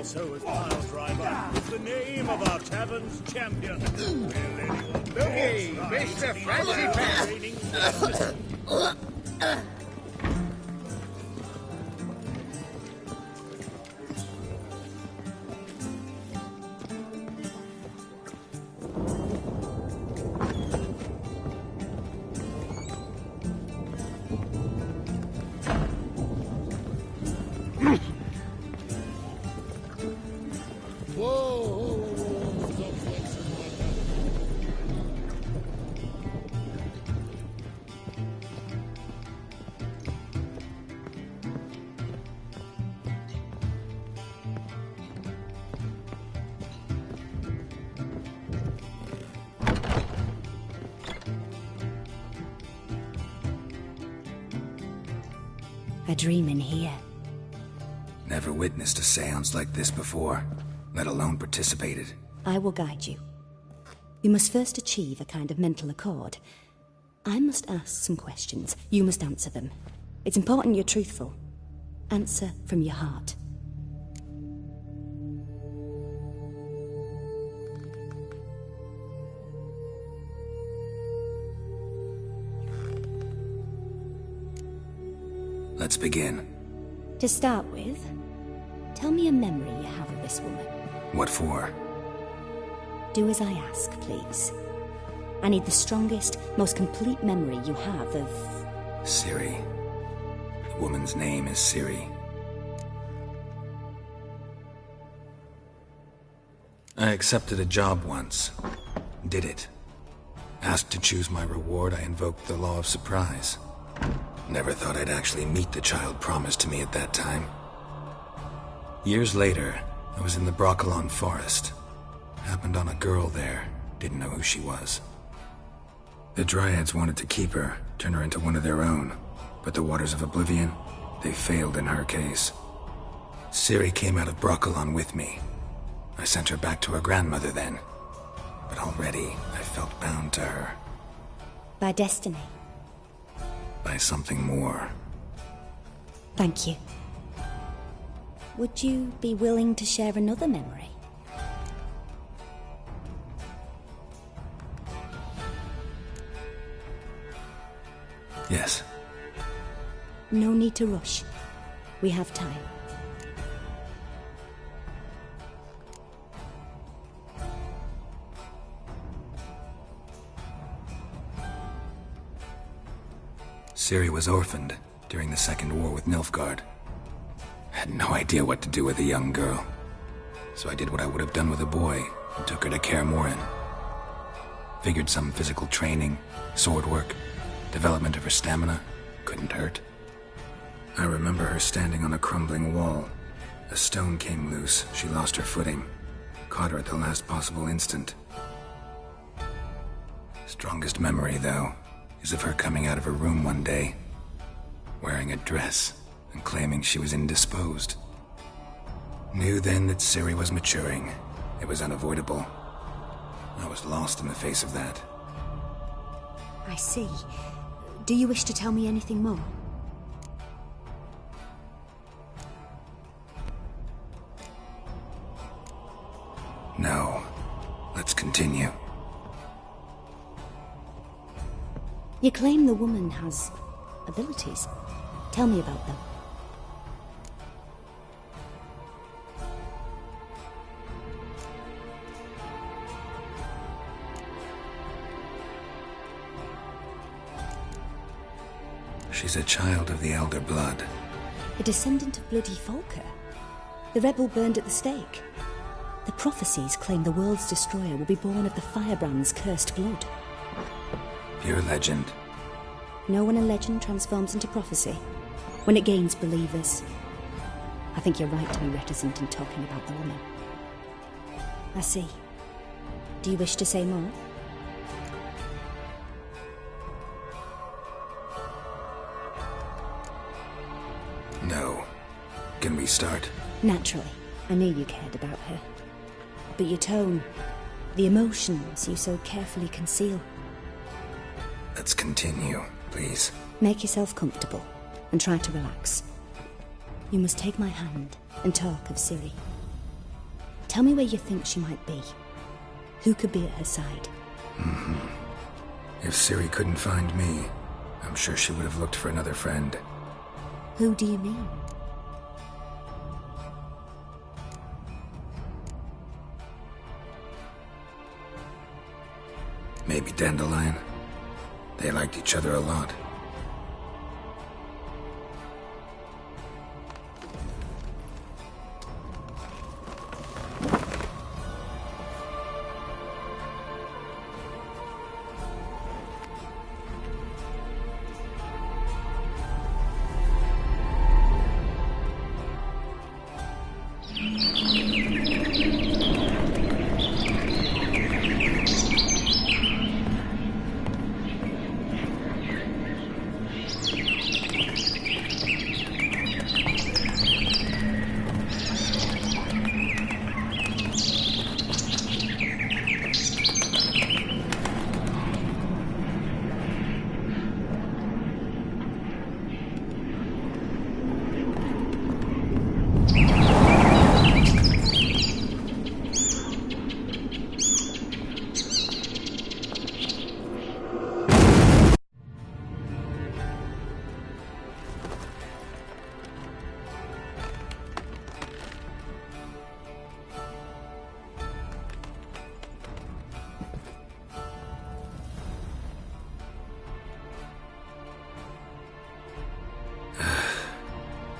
also as pile driver is the name of our tavern's champion. Will anyone Looky, Mr. Fancy Pants! A dream in here. Never witnessed a seance like this before, let alone participated. I will guide you. You must first achieve a kind of mental accord. I must ask some questions. You must answer them. It's important you're truthful. Answer from your heart. Let's begin. To start with, tell me a memory you have of this woman. What for? Do as I ask, please. I need the strongest, most complete memory you have of... Ciri. The woman's name is Ciri. I accepted a job once. Did it. Asked to choose my reward, I invoked the law of surprise. Never thought I'd actually meet the child promised to me at that time. Years later, I was in the Broccolon forest. Happened on a girl there. Didn't know who she was. The Dryads wanted to keep her, turn her into one of their own. But the Waters of Oblivion, they failed in her case. Ciri came out of Broccolon with me. I sent her back to her grandmother then. But already, I felt bound to her. By destiny. By something more. Thank you. Would you be willing to share another memory? Yes. No need to rush. We have time. Ciri was orphaned during the Second War with Nilfgaard. Had no idea what to do with a young girl. So I did what I would have done with a boy and took her to Kaer Morhen. Figured some physical training, sword work, development of her stamina couldn't hurt. I remember her standing on a crumbling wall. A stone came loose, she lost her footing. Caught her at the last possible instant. Strongest memory, though, is of her coming out of her room one day, wearing a dress and claiming she was indisposed. Knew then that Ciri was maturing. It was unavoidable. I was lost in the face of that. I see. Do you wish to tell me anything more? No. Let's continue. You claim the woman has abilities. Tell me about them. She's a child of the Elder Blood. A descendant of bloody Volker. The rebel burned at the stake. The prophecies claim the world's destroyer will be born of the Firebrand's cursed blood. Pure legend. Know when a legend transforms into prophecy? When it gains believers. I think you're right to be reticent in talking about the woman. I see. Do you wish to say more? No. Can we start? Naturally. I knew you cared about her. But your tone, the emotions you so carefully conceal. Let's continue, please. Make yourself comfortable and try to relax. You must take my hand and talk of Ciri. Tell me where you think she might be. Who could be at her side? If Ciri couldn't find me, I'm sure she would have looked for another friend. Who do you mean? Maybe Dandelion. They liked each other a lot.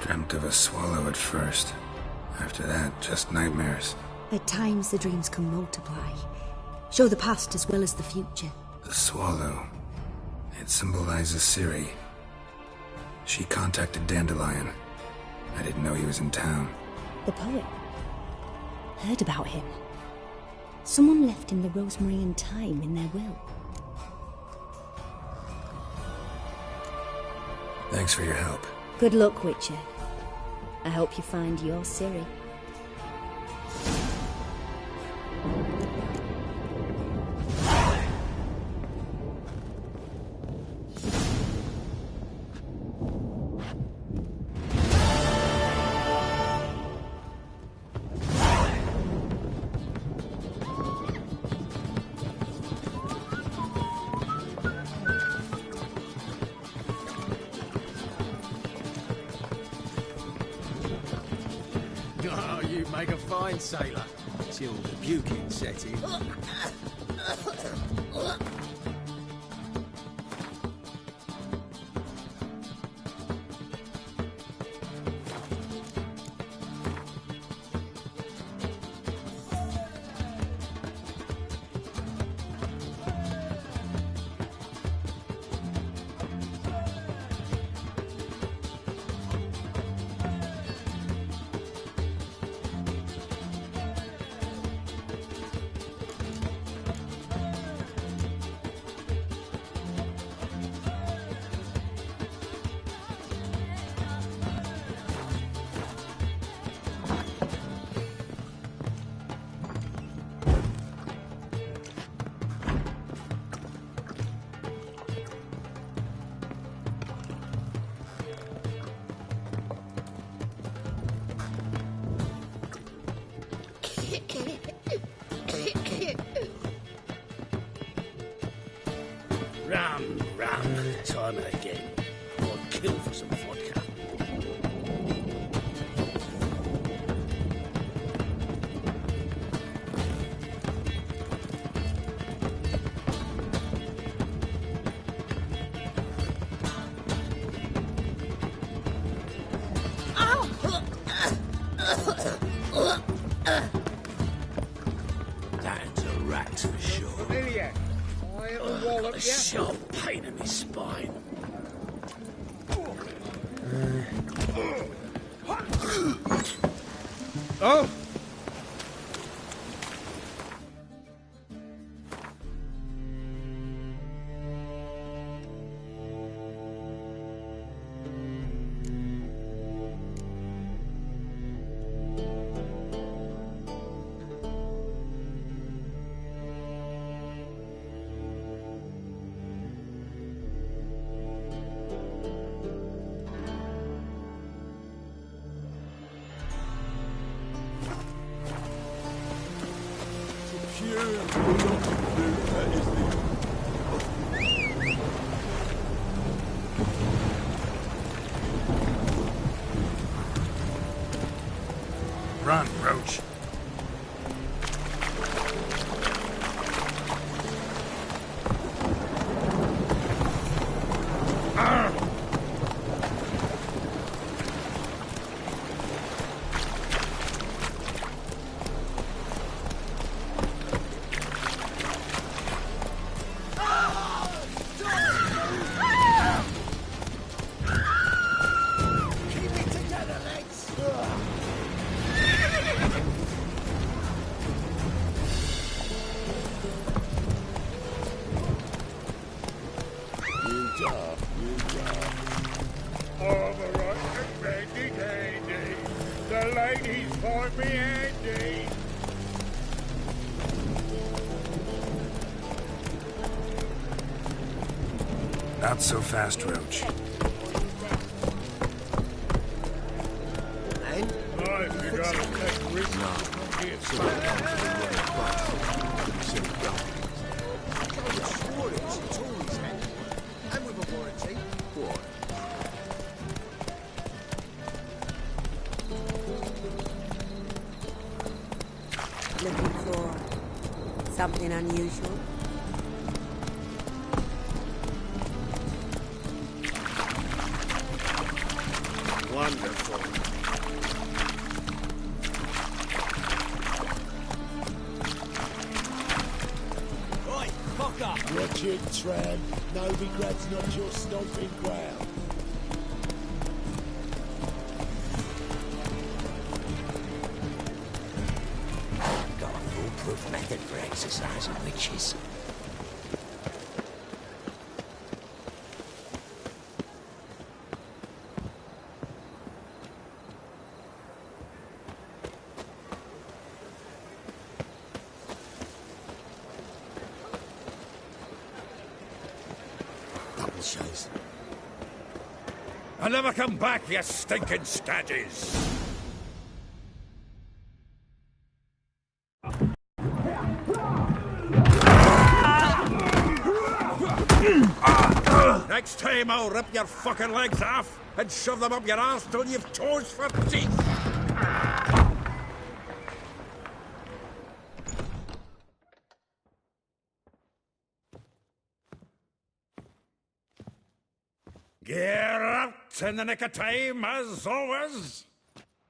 Dreamt of a swallow at first. After that, just nightmares. At times, the dreams can multiply. Show the past as well as the future. The swallow. It symbolizes Ciri. She contacted Dandelion. I didn't know he was in town. The poet. Heard about him. Someone left him the rosemary and thyme in their will. Thanks for your help. Good luck, Witcher. I hope you find your Ciri. Oh, you make a fine sailor, till the puking set in. Rum, time again. I'd kill for some vodka. That's a rat for sure. Familiar. I'll wallop A ya. sharp pain in my spine. Oh! Run, Roach. Not so fast, Roach. Looking for something unusual? Wonderful. Right, fuck up. Watch it, Tran. Novigrad's not your stomping ground. Got a foolproof method for exercising witches. Double shows. I'll never come back, you stinking staggies! Next time I'll rip your fucking legs off and shove them up your arse till you've toes for teeth! Get out in the nick of time, as always!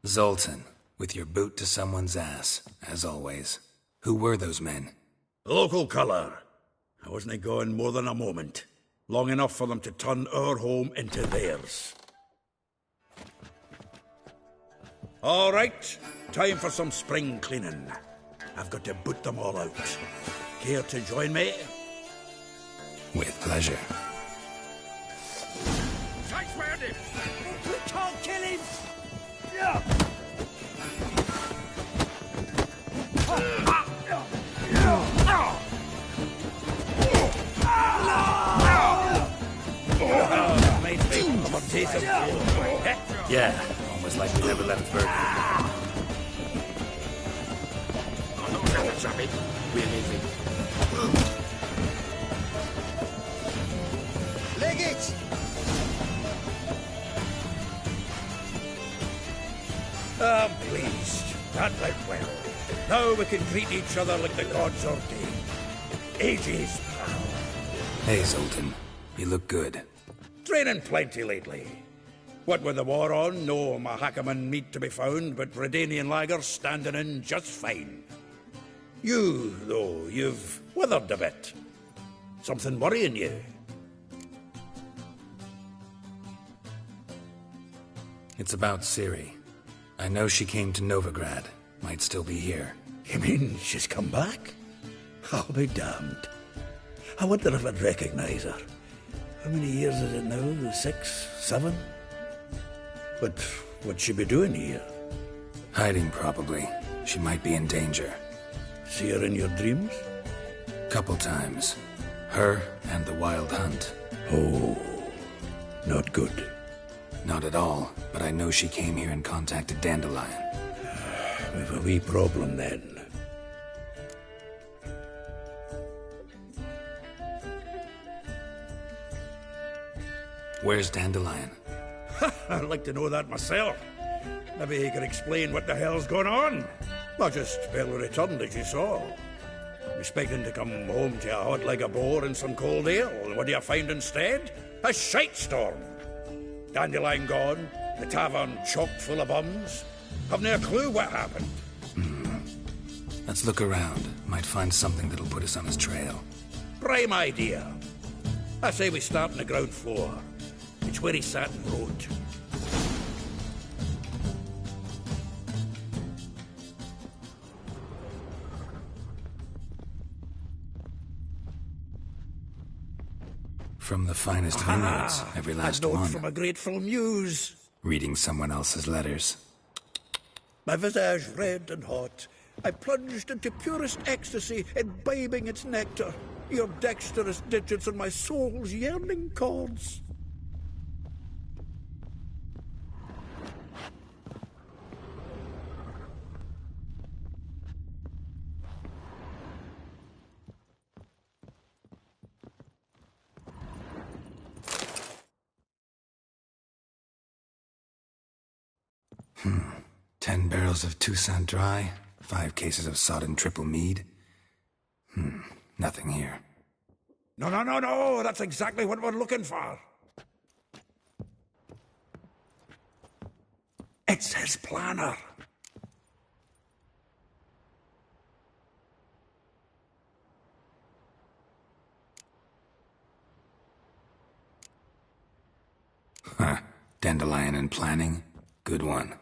Zoltan, with your boot to someone's ass, as always. Who were those men? Local colour. I wasn't going more than a moment. Long enough for them to turn our home into theirs. All right, time for some spring cleaning. I've got to boot them all out. Care to join me? With pleasure. We can't kill him! Yeah, almost like we never left Berkeley. We're leaving. Leg it! I'm pleased. That went well. Now we can treat each other like the gods ordained. Ages, pal. Hey, Zoltan. You look good. Training plenty lately. What with the war on, no Mahakaman meat to be found, but Redanian lagers standing in just fine. You, though, you've withered a bit. Something worrying you? It's about Ciri. I know she came to Novigrad. Might still be here. You mean she's come back? I'll be damned. I wonder if I'd recognize her. How many years is it now? 6, 7? But what'd she be doing here? Hiding, probably. She might be in danger. See her in your dreams? Couple times. Her and the Wild Hunt. Oh, not good. Not at all, but I know she came here and contacted Dandelion. We've a wee problem then. Where's Dandelion? I'd like to know that myself. Maybe he could explain what the hell's going on. I just barely returned, as you saw. Expecting to come home to a hot like a boar and some cold ale, and what do you find instead? A shitestorm. Dandelion gone, the tavern chock full of bums. Have no clue what happened. Let's look around. Might find something that'll put us on his trail. Prime idea. I say we start on the ground floor. It's where he sat and wrote. From the finest vineyards, every last a note one. From a grateful muse. Reading someone else's letters. My visage red and hot, I plunged into purest ecstasy, imbibing its nectar. Your dexterous digits on my soul's yearning chords. Hmm. 10 barrels of Toussaint Dry, 5 cases of sodden triple mead. Nothing here. No, that's exactly what we're looking for. It's his planner. Huh. Dandelion and planning? Good one.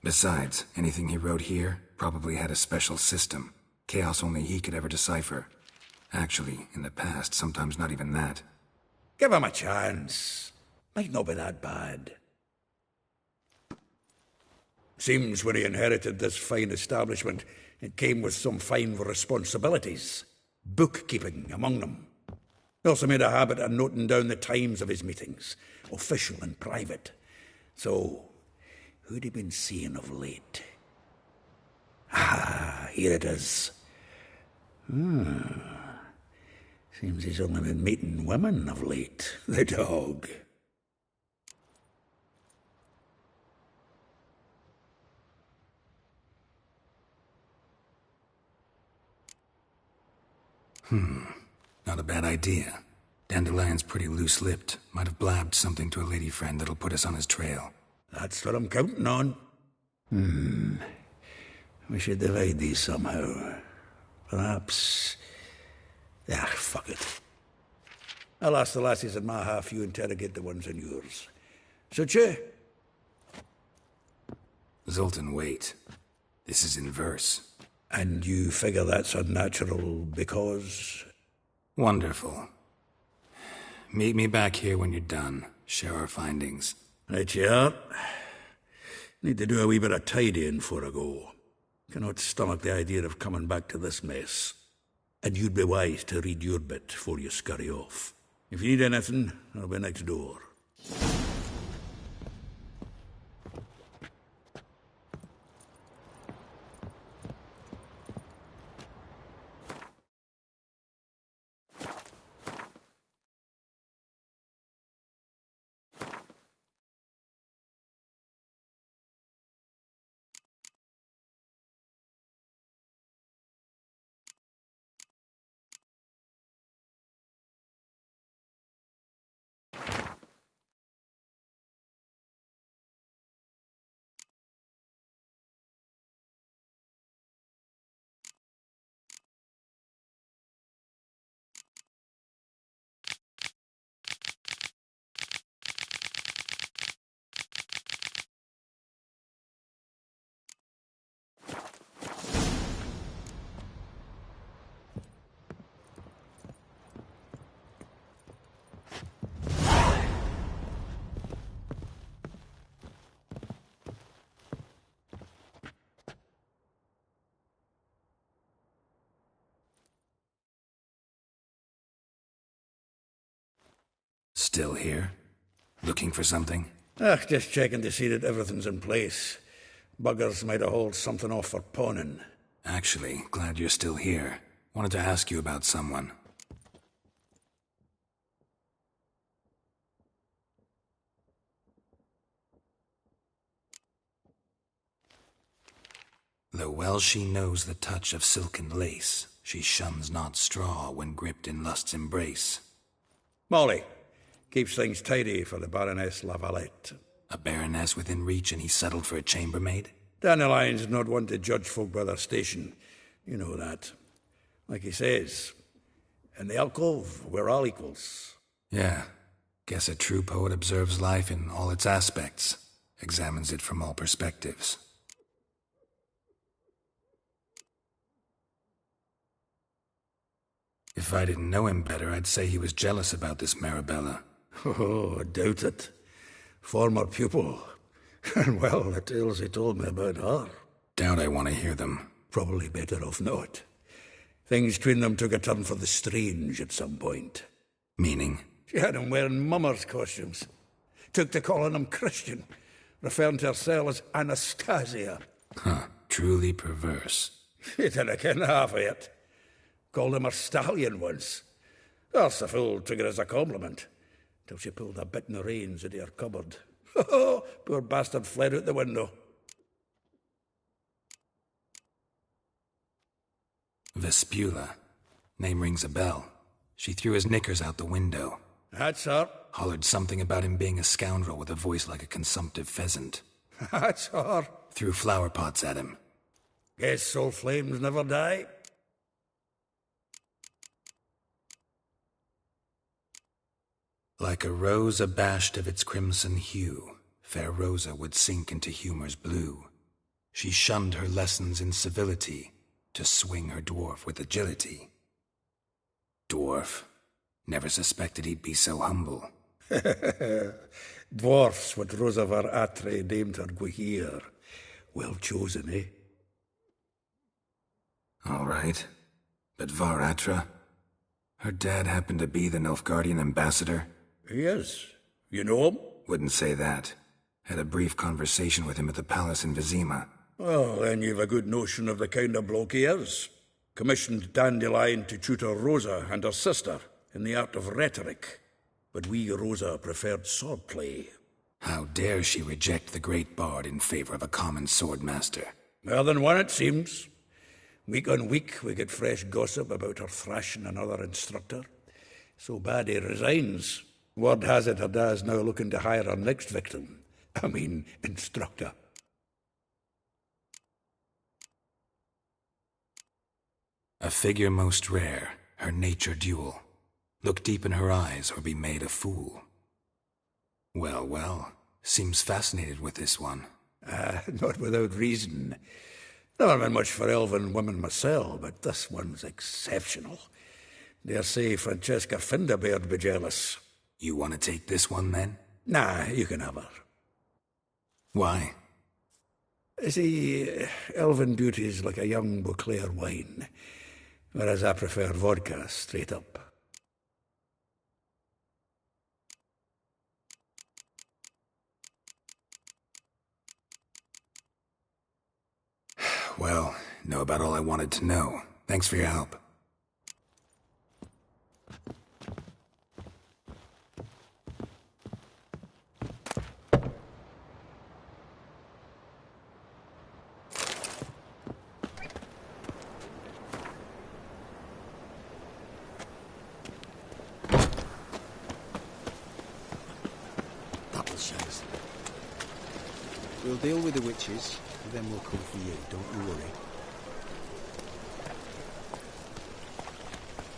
Besides, anything he wrote here probably had a special system. Chaos only he could ever decipher. Actually, in the past, sometimes not even that. Give him a chance. Might not be that bad. Seems when he inherited this fine establishment, it came with some fine responsibilities. Bookkeeping among them. He also made a habit of noting down the times of his meetings, official and private. So, who'd he been seeing of late? Ah, here it is. Seems he's only been meeting women of late, the dog. Not a bad idea. Dandelion's pretty loose-lipped. Might have blabbed something to a lady friend that'll put us on his trail. That's what I'm counting on. We should divide these somehow. Perhaps... fuck it. I'll ask the lassies in my half, you interrogate the ones in yours. Suit you? Zoltan, wait. This is in verse. And you figure that's unnatural because... Wonderful. Meet me back here when you're done. Share our findings. Right you are. Need to do a wee bit of tidying before I go. Cannot stomach the idea of coming back to this mess. And you'd be wise to read your bit before you scurry off. If you need anything, I'll be next door. Still here? Looking for something? Just checking to see that everything's in place. Buggers might have hauled something off for pawning. Actually, glad you're still here. Wanted to ask you about someone. Though well she knows the touch of silken lace, she shuns not straw when gripped in lust's embrace. Molly keeps things tidy for the Baroness Lavalette. A baroness within reach, and he settled for a chambermaid? Dandelion's not one to judge folk by their station. You know that. Like he says, in the alcove, we're all equals. Yeah. Guess a true poet observes life in all its aspects, examines it from all perspectives. If I didn't know him better, I'd say he was jealous about this Marabella. Oh, I doubt it. Former pupil. And well, the tales he told me about her. Doubt I want to hear them. Probably better off not. Things between them took a turn for the strange at some point. Meaning? She had him wearing mummers' costumes. Took to calling him Christian, referring to herself as Anastasia. Huh, truly perverse. He didn't ken half of it. Called him her stallion once. That's the fool took it as a compliment, till she pulled a bit in the reins into her cupboard. Poor bastard fled out the window. Vespula. Name rings a bell. She threw his knickers out the window. That's her. Hollered something about him being a scoundrel with a voice like a consumptive pheasant. That's her. Threw flower pots at him. Guess soul flames never die. Like a rose abashed of its crimson hue, fair Rosa would sink into humor's blue. She shunned her lessons in civility, to swing her dwarf with agility. Dwarf. Never suspected he'd be so humble. Dwarfs what Rosa var Atre named her Guihir. Well chosen, eh? All right. But Var Atra? Her dad happened to be the Nilfgaardian ambassador? He is. You know him? Wouldn't say that. Had a brief conversation with him at the palace in Vizima. Well, then you've a good notion of the kind of bloke he is. Commissioned Dandelion to tutor Rosa and her sister in the art of rhetoric. But we, Rosa, preferred swordplay. How dare she reject the great bard in favor of a common swordmaster? More than one, it seems. Week on week, we get fresh gossip about her thrashing another instructor. So bad he resigns. Word has it her dad's now looking to hire her next victim. I mean, instructor. A figure most rare, her nature dual. Look deep in her eyes or be made a fool. Well, well, seems fascinated with this one. Not without reason. Never been much for elven women myself, but this one's exceptional. Dare say Francesca Finderbeard be jealous. You want to take this one, then? Nah, you can have her. Why? See, elven beauty's like a young Beauclair wine, whereas I prefer vodka straight up. Well, know about all I wanted to know. Thanks for your help. We'll deal with the witches, and then we'll come for you. Don't you worry.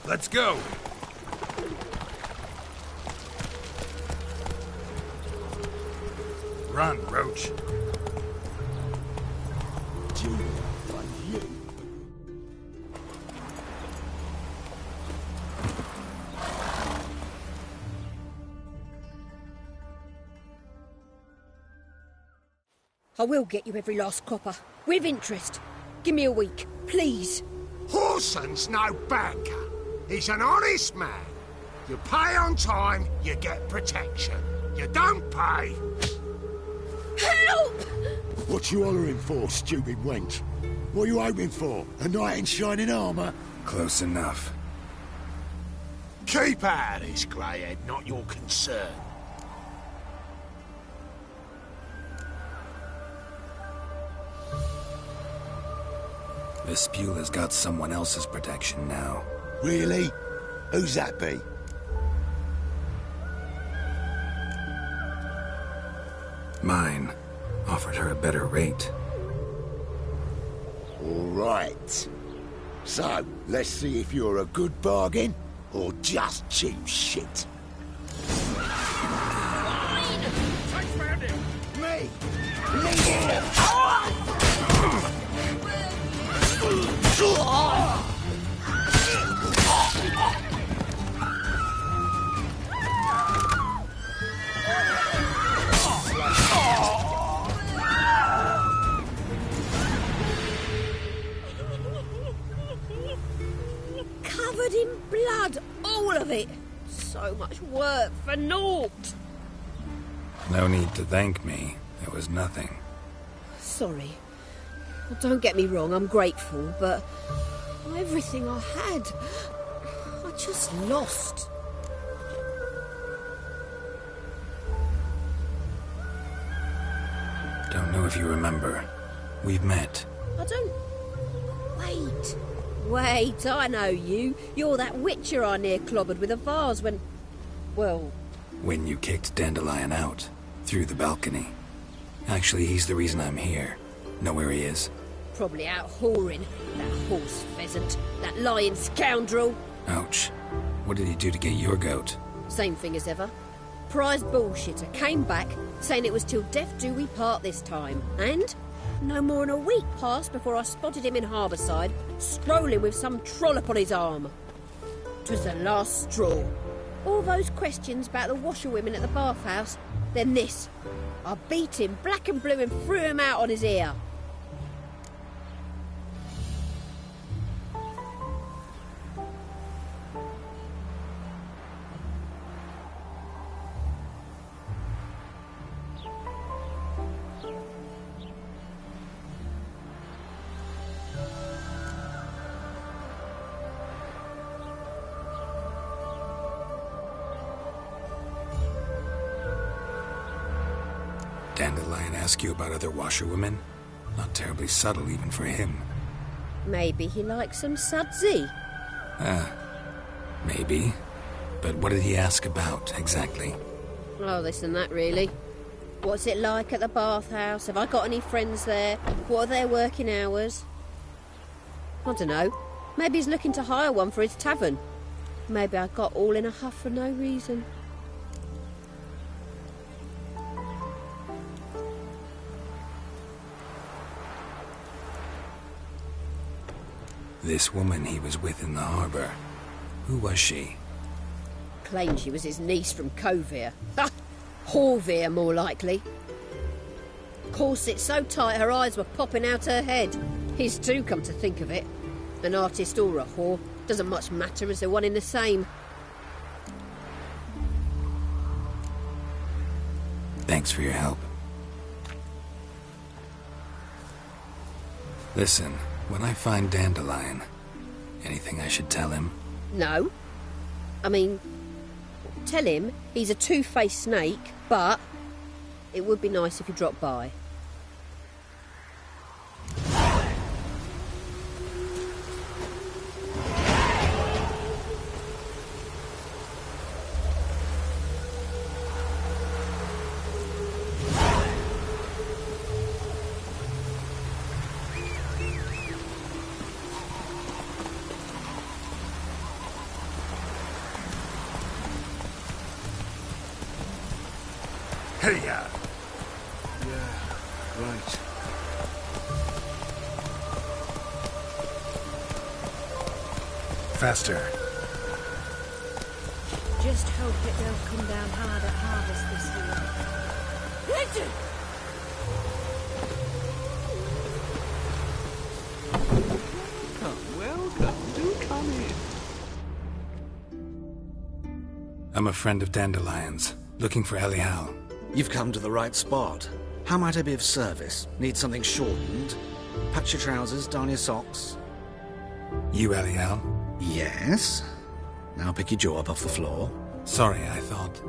Let's go! Run, Roach. I will get you every last copper, with interest. Give me a week, please. Horson's no banker. He's an honest man. You pay on time, you get protection. You don't pay... Help! What you hollering for, stupid wench? What you hoping for? A knight in shining armour? Close enough. Keep out of this, greyhead, not your concern. Vespula's got someone else's protection now. Really? Who's that be? Mine. Offered her a better rate. All right. So, let's see if you're a good bargain or just cheap shit. Me! Leave him! Covered in blood, all of it. So much work for naught. No need to thank me. There was nothing. Sorry. Well, don't get me wrong, I'm grateful, but everything I had, I just lost. Don't know if you remember. We've met. I don't... Wait, I know you. You're that witcher I near clobbered with a vase when... Well... When you kicked Dandelion out. Through the balcony. Actually, he's the reason I'm here. Know where he is? Probably out whoring. That horse pheasant. That lying scoundrel. Ouch. What did he do to get your goat? Same thing as ever. Prize bullshitter came back, saying it was till death do we part this time. And no more than a week passed before I spotted him in Harbourside, strolling with some trollop on his arm. 'Twas the last straw. All those questions about the washerwomen at the bathhouse, then this. I beat him black and blue and threw him out on his ear. Dandelion ask you about other washerwomen? Not terribly subtle even for him. Maybe he likes some sudsy. Maybe. But what did he ask about, exactly? Oh, this and that, really. What's it like at the bathhouse? Have I got any friends there? What are their working hours? I don't know. Maybe he's looking to hire one for his tavern. Maybe I got all in a huff for no reason. This woman he was with in the harbour. Who was she? Claimed she was his niece from Kovir. Ha! Horvir, more likely. Corset so tight her eyes were popping out her head. His too, come to think of it. An artist or a whore. Doesn't much matter as they're one in the same. Thanks for your help. Listen, when I find Dandelion, anything I should tell him? No. I mean, tell him he's a two-faced snake, but it would be nice if he dropped by. Hey, Yeah, right. Faster. Just hope it don't come down hard at harvest this year. Richard! Welcome. Do come in. I'm a friend of Dandelion's, looking for Elial. You've come to the right spot. How might I be of service? Need something shortened? Patch your trousers, darn your socks. You Elial? Yes? Now pick your jaw up off the floor. Sorry, I thought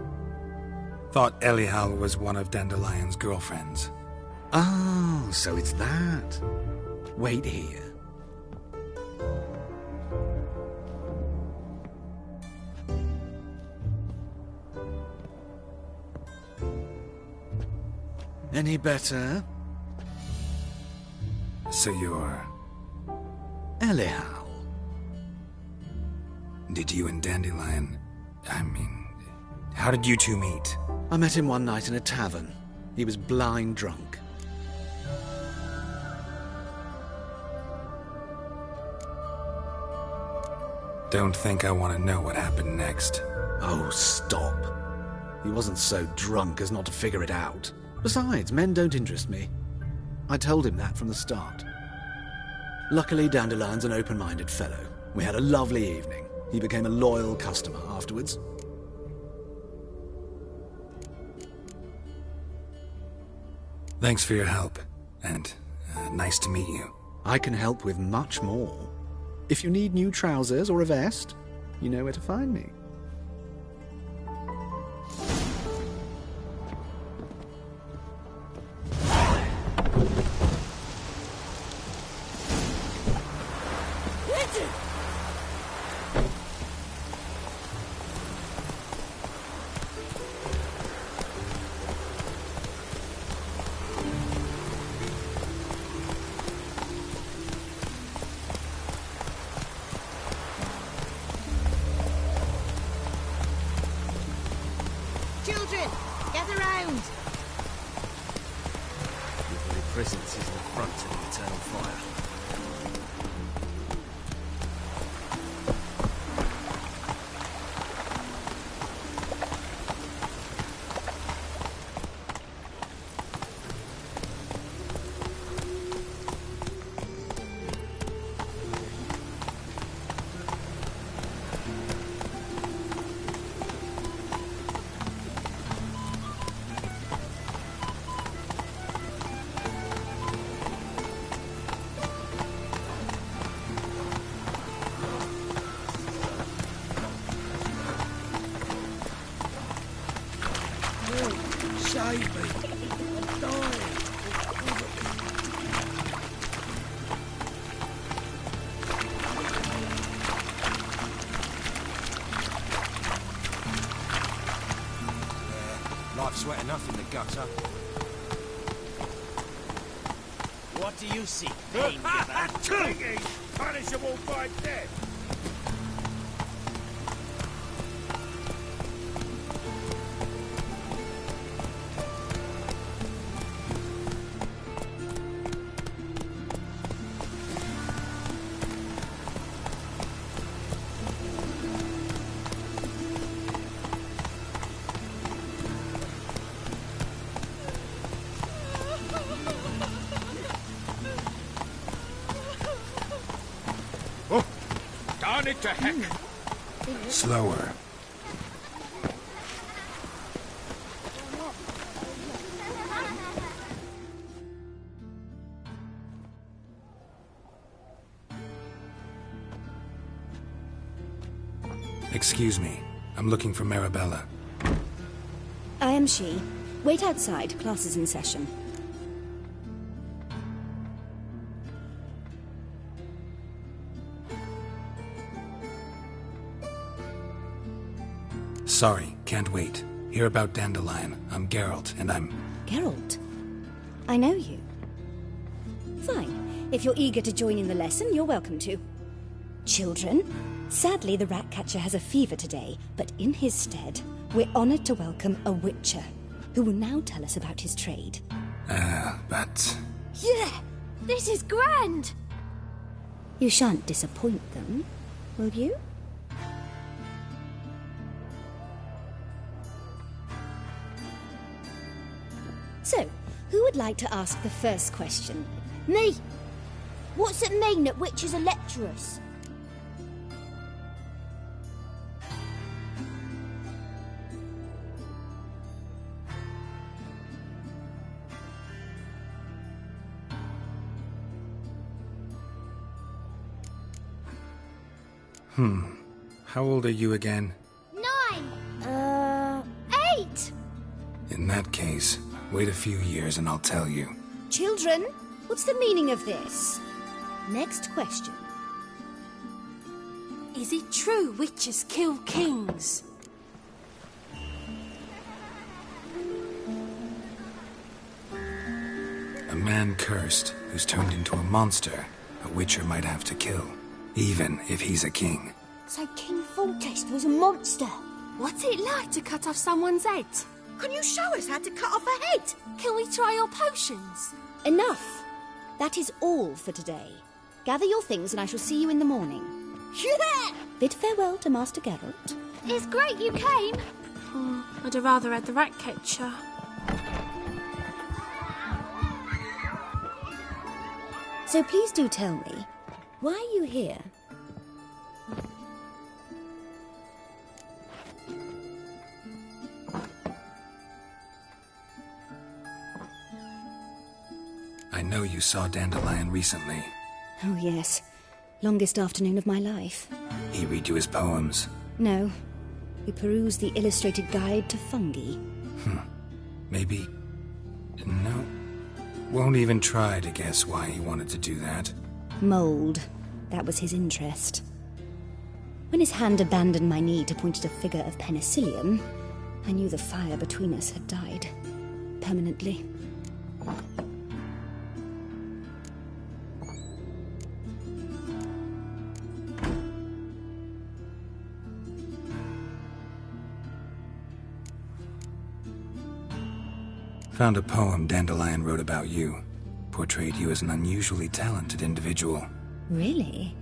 Elial was one of Dandelion's girlfriends. Oh, so it's that. Wait here. Any better? So you're... Elihow. Did you and Dandelion... how did you two meet? I met him one night in a tavern. He was blind drunk. Don't think I want to know what happened next. Oh, stop. He wasn't so drunk as not to figure it out. Besides, men don't interest me. I told him that from the start. Luckily, Dandelion's an open-minded fellow. We had a lovely evening. He became a loyal customer afterwards. Thanks for your help, and nice to meet you. I can help with much more. If you need new trousers or a vest, you know where to find me. Children, gather round! Your very presence is the front of the eternal fire. Save me. I'm dying. Life's wet enough in the gutter. What do you seek, Thingy! Punishable by death! Darn it to heck! Slower. Excuse me. I'm looking for Marabella. I am she. Wait outside. Class is in session. Sorry, can't wait. Hear about Dandelion. I'm Geralt, and I'm... Geralt? I know you. Fine. If you're eager to join in the lesson, you're welcome to. Children, sadly the Ratcatcher has a fever today, but in his stead, we're honoured to welcome a Witcher, who will now tell us about his trade. But... Yeah! This is grand! You shan't disappoint them, will you? So, who would like to ask the first question? Me! What's it mean that witches are lecturers? How old are you again? 9! 8! In that case, wait a few years and I'll tell you. Children, what's the meaning of this? Next question. Is it true witches kill kings? man cursed who's turned into a monster a witcher might have to kill, even if he's a king. So King Foltest was a monster. What's it like to cut off someone's head? Can you show us how to cut off a head? Can we try your potions? Enough! That is all for today. Gather your things and I shall see you in the morning. Yeah! Bid farewell to Master Geralt. It's great you came. I'd have rather had the rat catcher. So please do tell me, why are you here? I know you saw Dandelion recently. Oh yes, longest afternoon of my life. He read you his poems? No, we perused the illustrated guide to fungi. Maybe... No. Won't even try to guess why he wanted to do that. Mold. That was his interest. When his hand abandoned my knee to point at a figure of penicillium, I knew the fire between us had died. Permanently. Found a poem Dandelion wrote about you. Portrayed you as an unusually talented individual. Really?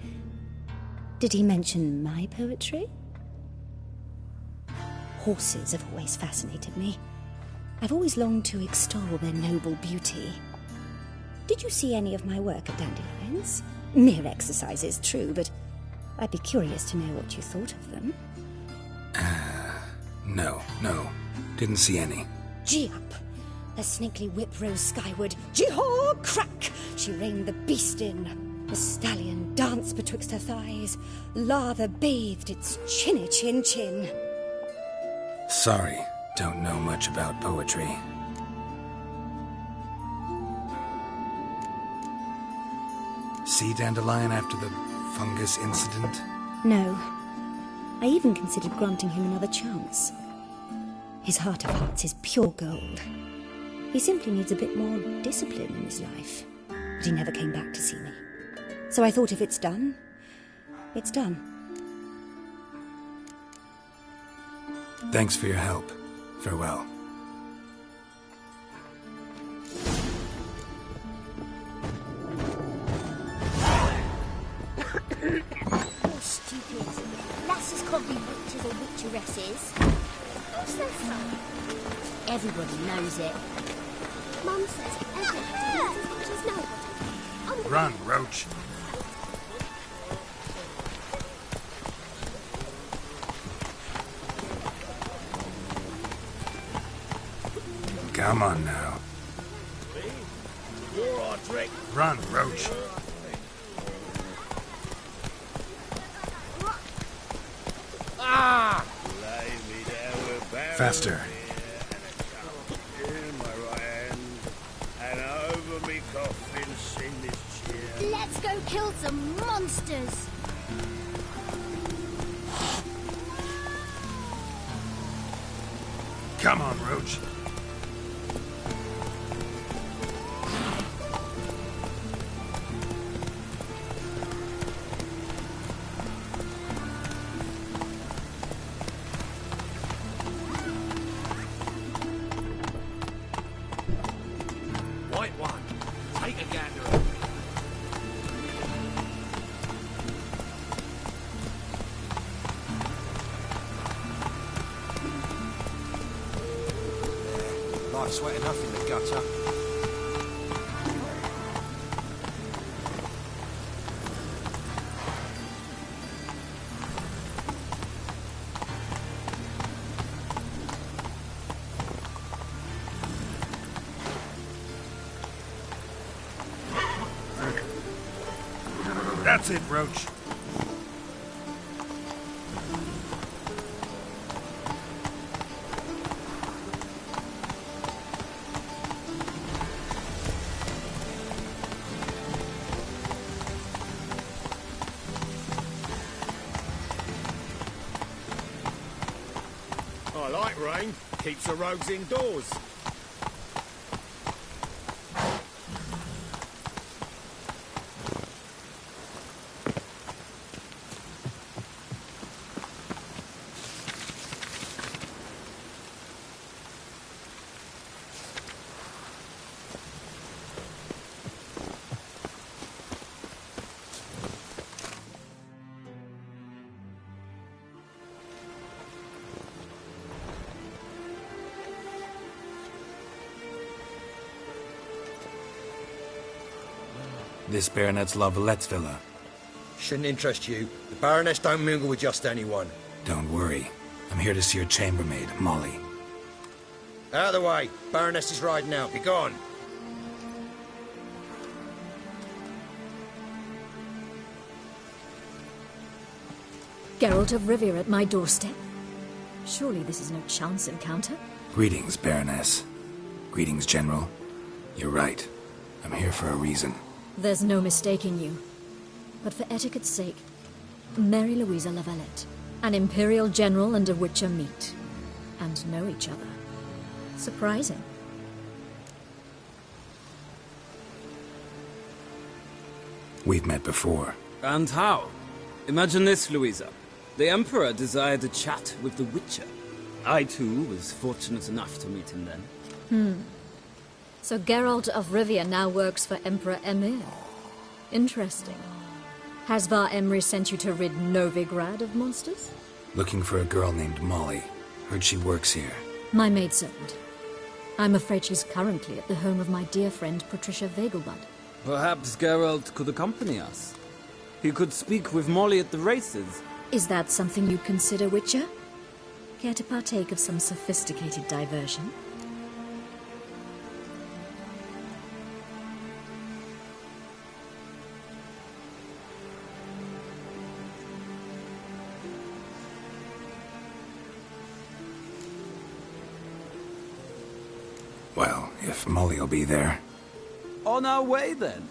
Did he mention my poetry? Horses have always fascinated me. I've always longed to extol their noble beauty. Did you see any of my work at Dandelion's? Mere exercises, true, but I'd be curious to know what you thought of them. No. Didn't see any. Gee up! The snakely whip rose skyward. Gee-haw! Crack! She reined the beast in. The stallion danced betwixt her thighs. Lather bathed its chinny chin. Sorry, don't know much about poetry. See Dandelion after the fungus incident? No. I even considered granting him another chance. His heart of hearts is pure gold. He simply needs a bit more discipline in his life. But he never came back to see me. So I thought if it's done, it's done. Thanks for your help. Farewell. Oh, stupid. Lasses can't be witches or witcheresses. Who says so? Everybody knows it. Mum says everybody knows as much as nobody. Run, Roach. Come on now. You're all right, Run, Roach. Ah! Faster. In my right hand, and over me coffin, sing this cheer. Let's go kill some monsters. Come on, Roach. White one. Take a gander at me. Life's wet enough in the gutter. That's it, Roach. I like rain. Keeps the rogues indoors. This Baronet's La Vallette's villa. Shouldn't interest you. The Baroness don't mingle with just anyone. Don't worry. I'm here to see your chambermaid, Molly. Out of the way. Baroness is riding out. Be gone. Geralt of Rivia at my doorstep? Surely this is no chance encounter? Greetings, Baroness. Greetings, General. You're right. I'm here for a reason. There's no mistaking you. But for etiquette's sake, Mary Louisa La Valette, an Imperial General and a Witcher meet, and know each other. Surprising. We've met before. And how? Imagine this, Louisa. The Emperor desired a chat with the Witcher. I, too, was fortunate enough to meet him then. So Geralt of Rivia now works for Emperor Emir. Interesting. Has Var Emry sent you to rid Novigrad of monsters? Looking for a girl named Molly. Heard she works here. My maidservant. I'm afraid she's currently at the home of my dear friend Patricia Vegelbud. Perhaps Geralt could accompany us. He could speak with Molly at the races. Is that something you'd consider, Witcher? Care to partake of some sophisticated diversion? Well, if Molly'll be there. On our way, then.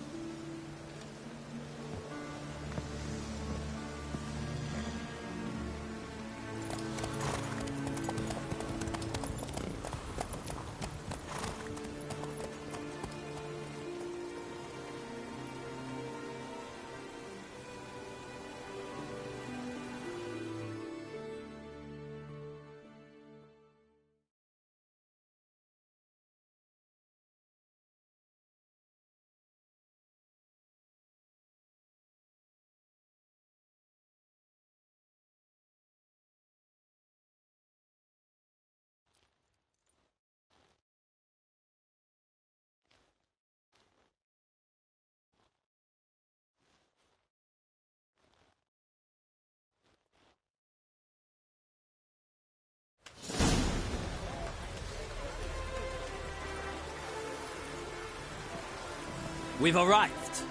We've arrived.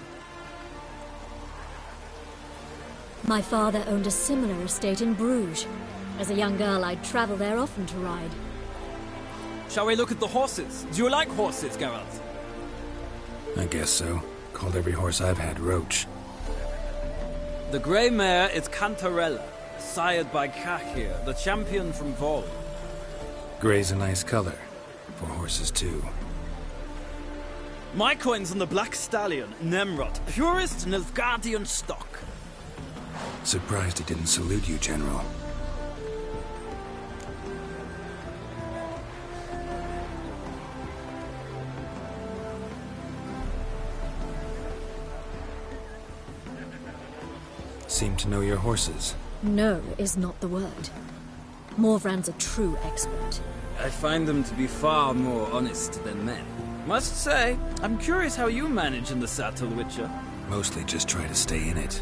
My father owned a similar estate in Bruges. As a young girl, I'd travel there often to ride. Shall we look at the horses? Do you like horses, Geralt? I guess so. Called every horse I've had Roach. The grey mare is Cantarella, sired by Cahir, the champion from Vol. Grey's a nice color. For horses, too. My coin's on the black stallion, Nemrod, purest Nilfgaardian stock. Surprised he didn't salute you, General. Seem to know your horses. No is not the word. Morvran's a true expert. I find them to be far more honest than men. Must say, I'm curious how you manage in the saddle, Witcher. Mostly just try to stay in it.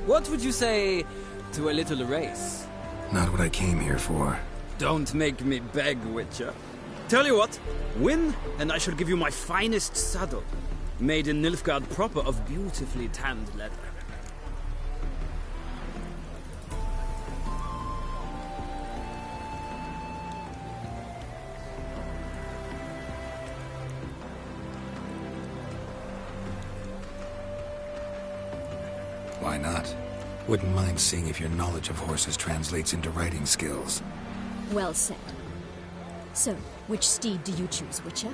What would you say to a little race? Not what I came here for. Don't make me beg, Witcher. Tell you what, win, and I shall give you my finest saddle. Made in Nilfgaard proper of beautifully tanned leather. Why not? Wouldn't mind seeing if your knowledge of horses translates into riding skills. Well said. So, which steed do you choose, Witcher?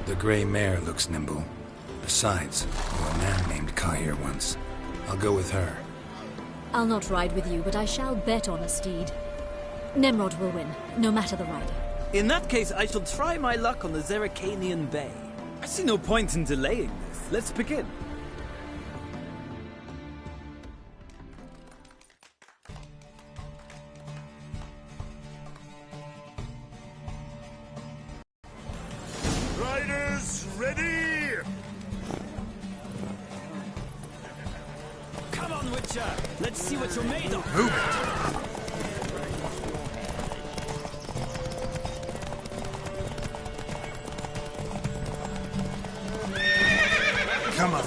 The gray mare looks nimble. Besides, knew a man named Cahir once. I'll go with her. I'll not ride with you, but I shall bet on a steed. Nemrod will win, no matter the rider. In that case, I shall try my luck on the Zeracanian Bay. I see no point in delaying this. let's begin. Riders, ready? Come on, Witcher! Let's see what you're made of! Move it! Come on.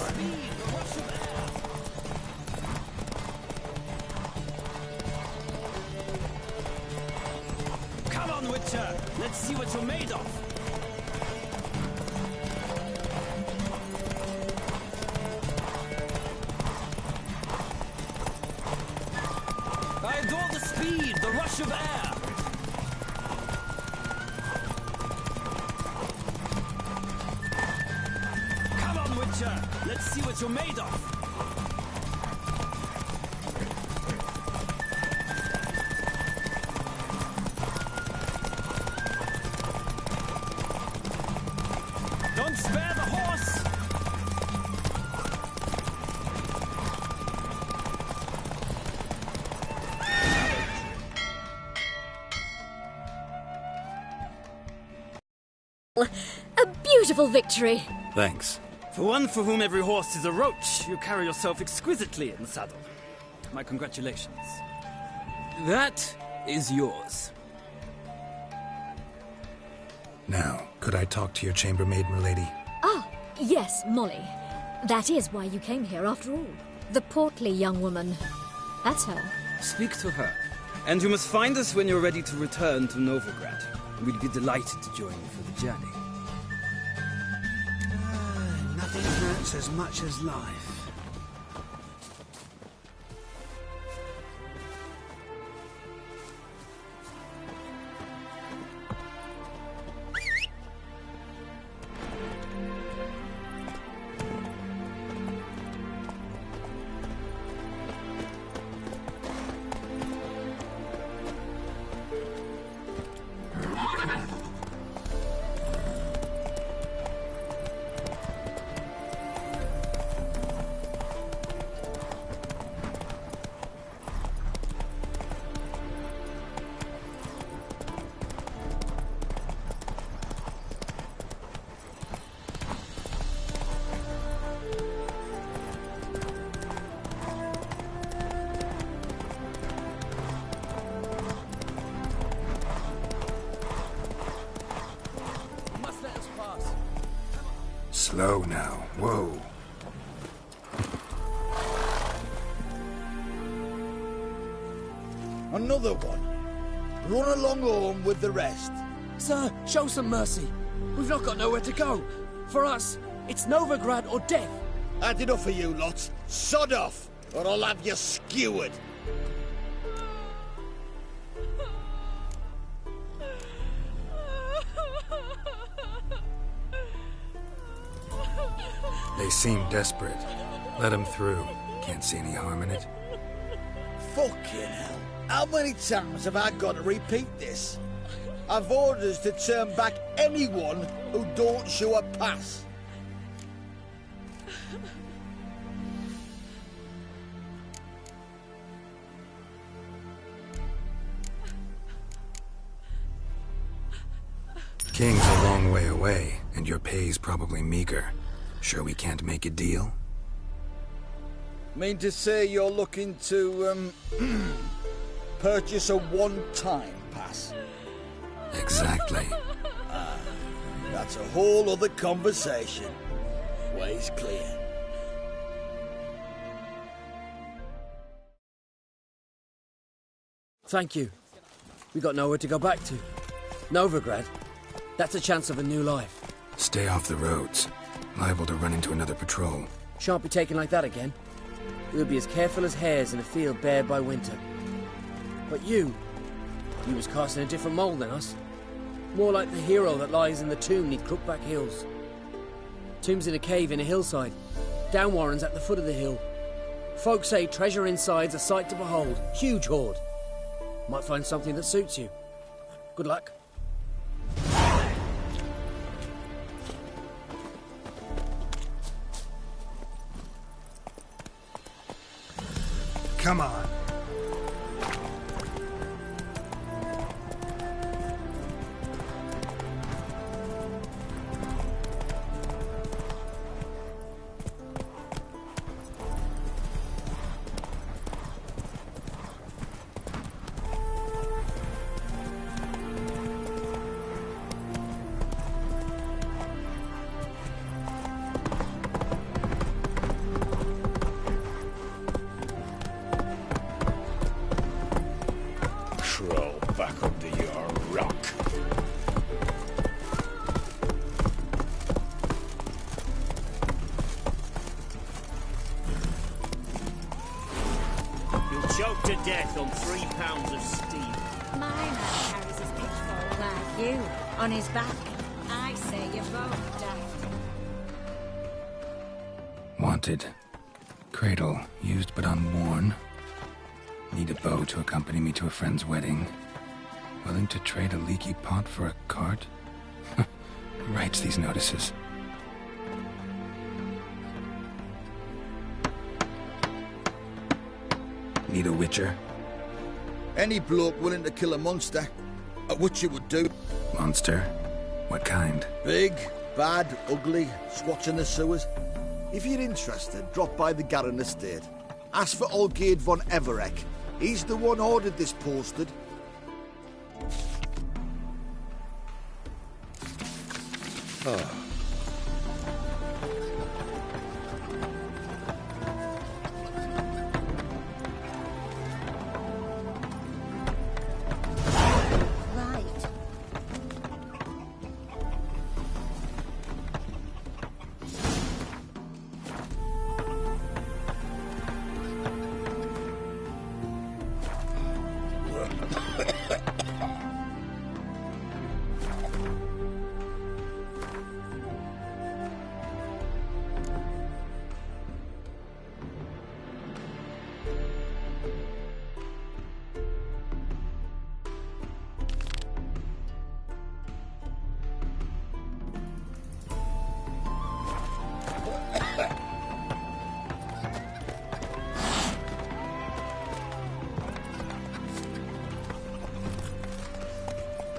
Come on, Witcher! Let's see what you're made of! I adore the speed, the rush of air! Come on, Witcher! Let's see what you're made of! Don't spare the horse! A beautiful victory. Thanks. For one for whom every horse is a roach, you carry yourself exquisitely in the saddle. My congratulations. That is yours. Now, could I talk to your chambermaid, milady? Ah, yes, Molly. That is why you came here after all. The portly young woman. That's her. Speak to her. And you must find us when you're ready to return to Novigrad. We'd be delighted to join you for the journey. Nothing hurts as much as life. Slow now. Whoa. Another one. Run along home with the rest. Sir, show some mercy. We've not got nowhere to go. For us, it's Novigrad or death. Had enough of you lots. Sod off, or I'll have you skewered. They seem desperate. Let them through. Can't see any harm in it. Fucking hell. How many times have I got to repeat this? I've orders to turn back anyone who don't show a pass. King's a long way away, and your pay's probably meager. Sure we can't make a deal? Mean to say you're looking to, purchase a one-time pass? Exactly. That's a whole other conversation. Way's clear. Thank you. We got nowhere to go back to. Novigrad. That's a chance of a new life. Stay off the roads. Liable to run into another patrol. Shan't be taken like that again. We'll be as careful as hares in a field bared by winter. But you was cast in a different mould than us. More like the hero that lies in the tomb neath Crookback Hills. Tomb's in a cave in a hillside. Downwarren's at the foot of the hill. Folks say treasure inside's a sight to behold. Huge hoard. Might find something that suits you. Good luck. Come on. Crawl back under your rock. You'll choke to death on 3 pounds of steam. My man carries his pitchfork like you, on his back. I say you're both daft. Wanted. Cradle, used but unworn. Need a bow to accompany me to a friend's wedding. Willing to trade a leaky pot for a cart? Who writes these notices? Need a witcher? Any bloke willing to kill a monster, a witcher would do. Monster? What kind? Big, bad, ugly, squats in the sewers. If you're interested, drop by the Garren estate. Ask for Olgierd von Everek. He's the one ordered this posted. Oh.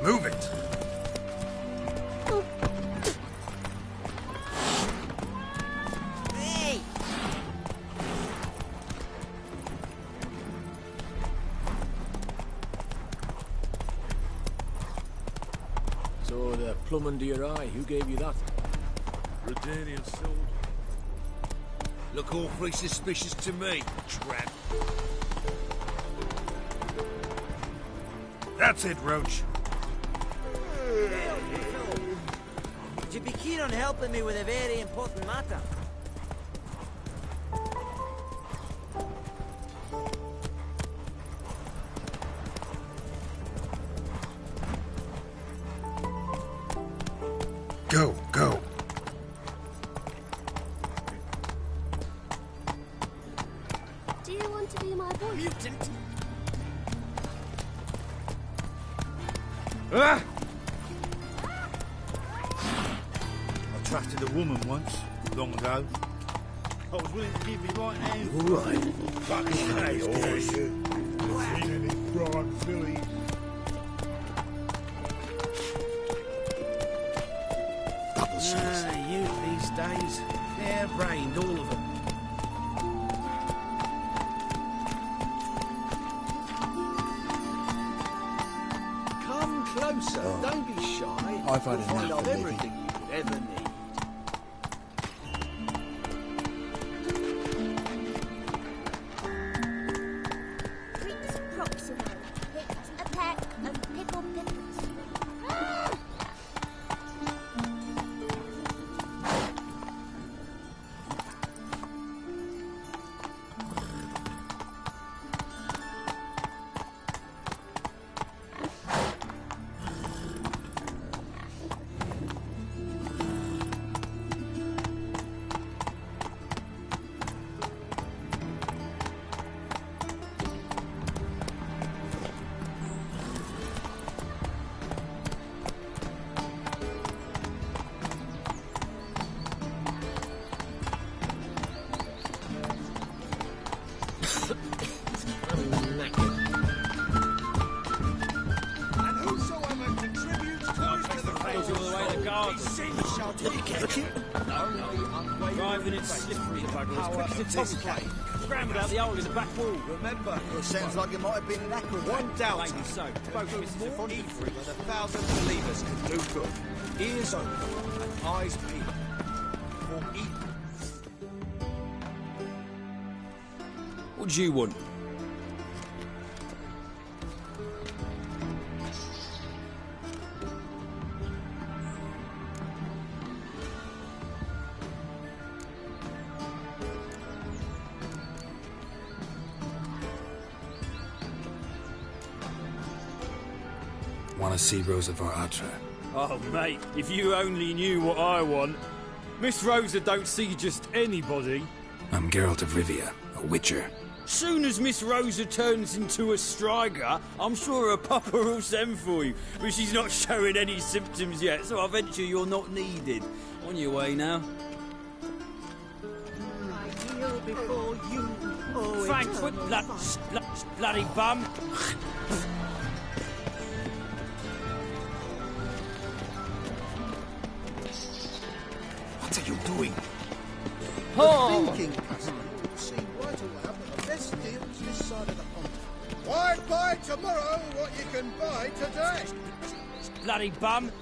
Move it! Hey! So the plum under your eye, who gave you that? Redanian sword. Look awfully suspicious to me, tramp. That's it, Roach. Would you be keen on helping me with a very important matter? Go, go. Do you want to be my boy? Mutant! Ah! I trusted a woman once, long ago. I was willing to give me right hand. All right. Fucking hey, horse. Seen any bright filly? Youth these days. Hair-brained, all of them. Come closer, don't be shy. I've had You'll find enough I've of everything you could ever need. Creeps proximal. Picked a peck of pickled peppers. Driving it slippery, the bugger, as quick as a tomcat. Scrambled out the hole in the back wall. Remember, it sounds like it might have been an acrobat. One doubt. Maybe so. Both misses are fond of Equally than 1,000 believers can do good. Ears open and eyes peeled. For evil. What do you want? Want to see Rosa Varatra? Oh, mate, if you only knew what I want. Miss Rosa don't see just anybody. I'm Geralt of Rivia, a witcher. Soon as Miss Rosa turns into a striker, I'm sure her papa will send for you. But she's not showing any symptoms yet, so I venture you're not needed. On your way now. I kneel before you. Oh, Thanks, bloody bum. What are you doing? Oh! Thinking, cousin. You'll see right away that the best deal's this side of the pond. Why buy tomorrow what you can buy today? Bloody bum.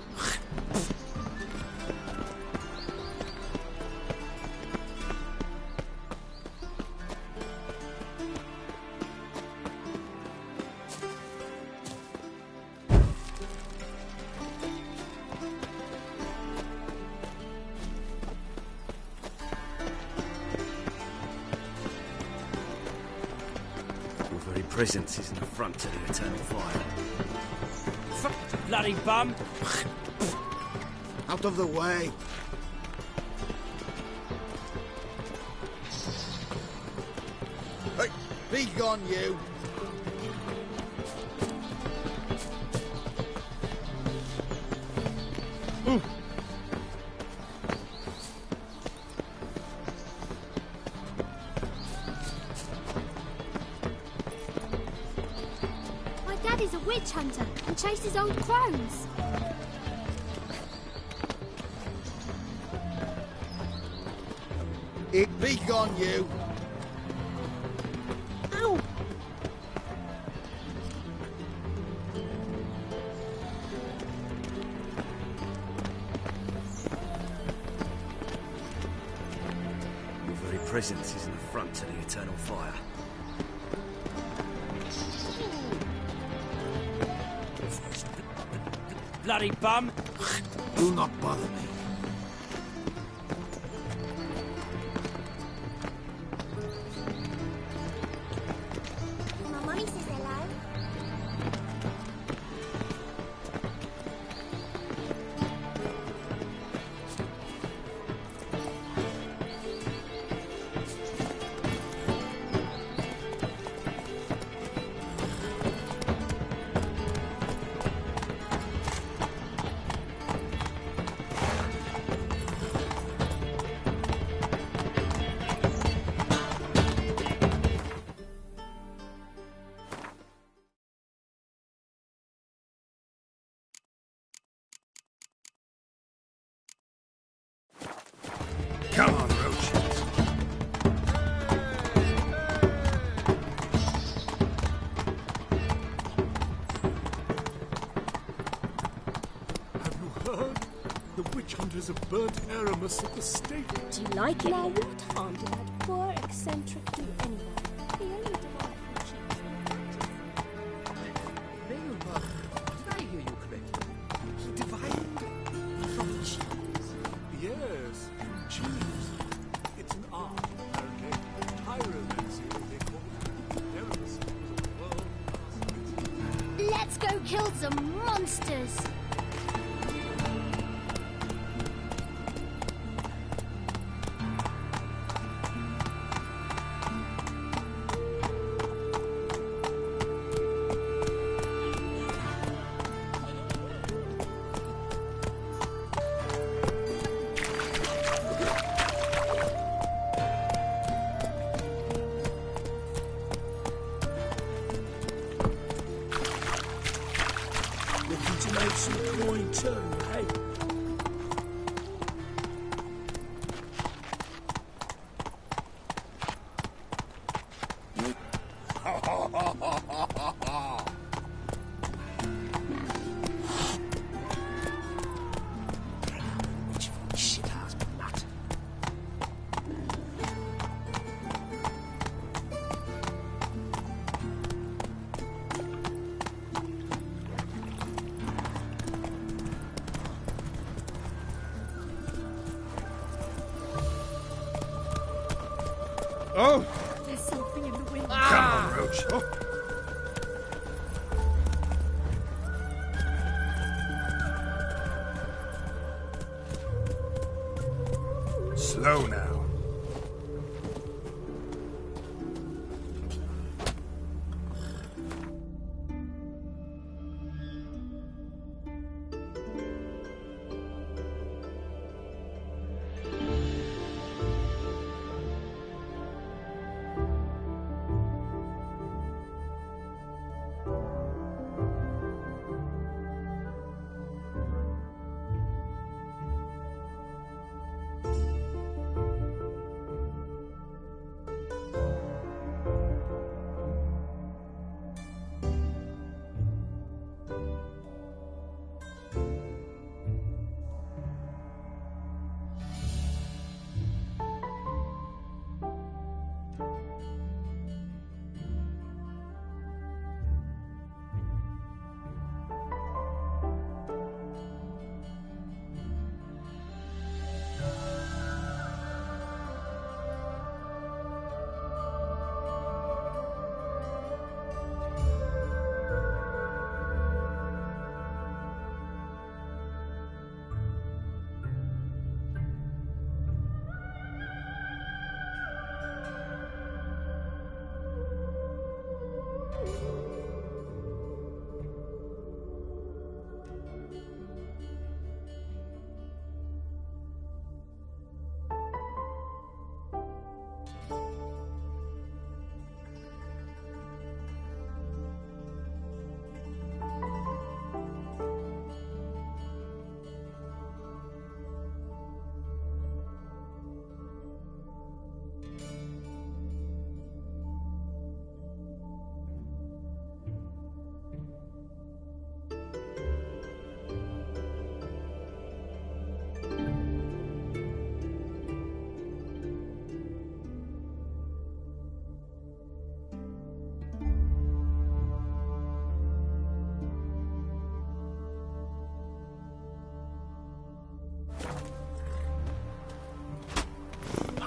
Presence is an affront to the eternal fire. Bloody bum! Out of the way! Hey, be gone, you! Daddy's a witch hunter and chases old crones. It be gone, you! Ow! Your very presence is an affront to the eternal fire. Bloody bum! Do not bother me. My mummy says hello. Come on, Roach. Have you heard? The witch hunters have burnt Aramis at the stake. Do you like it? Now, what harm did that poor eccentric do anyway? He only derived from cheap. Did I hear you correctly? He divided from cheese. Yes, from cheese. It's an art, apparently. Pyromancy, they call it. Aramis was a world. Let's go kill some monsters! Looking to make some coin too, hey? Which shit has nut. Oh! There's something in the wind. Come on, Roach. Oh. Slow now.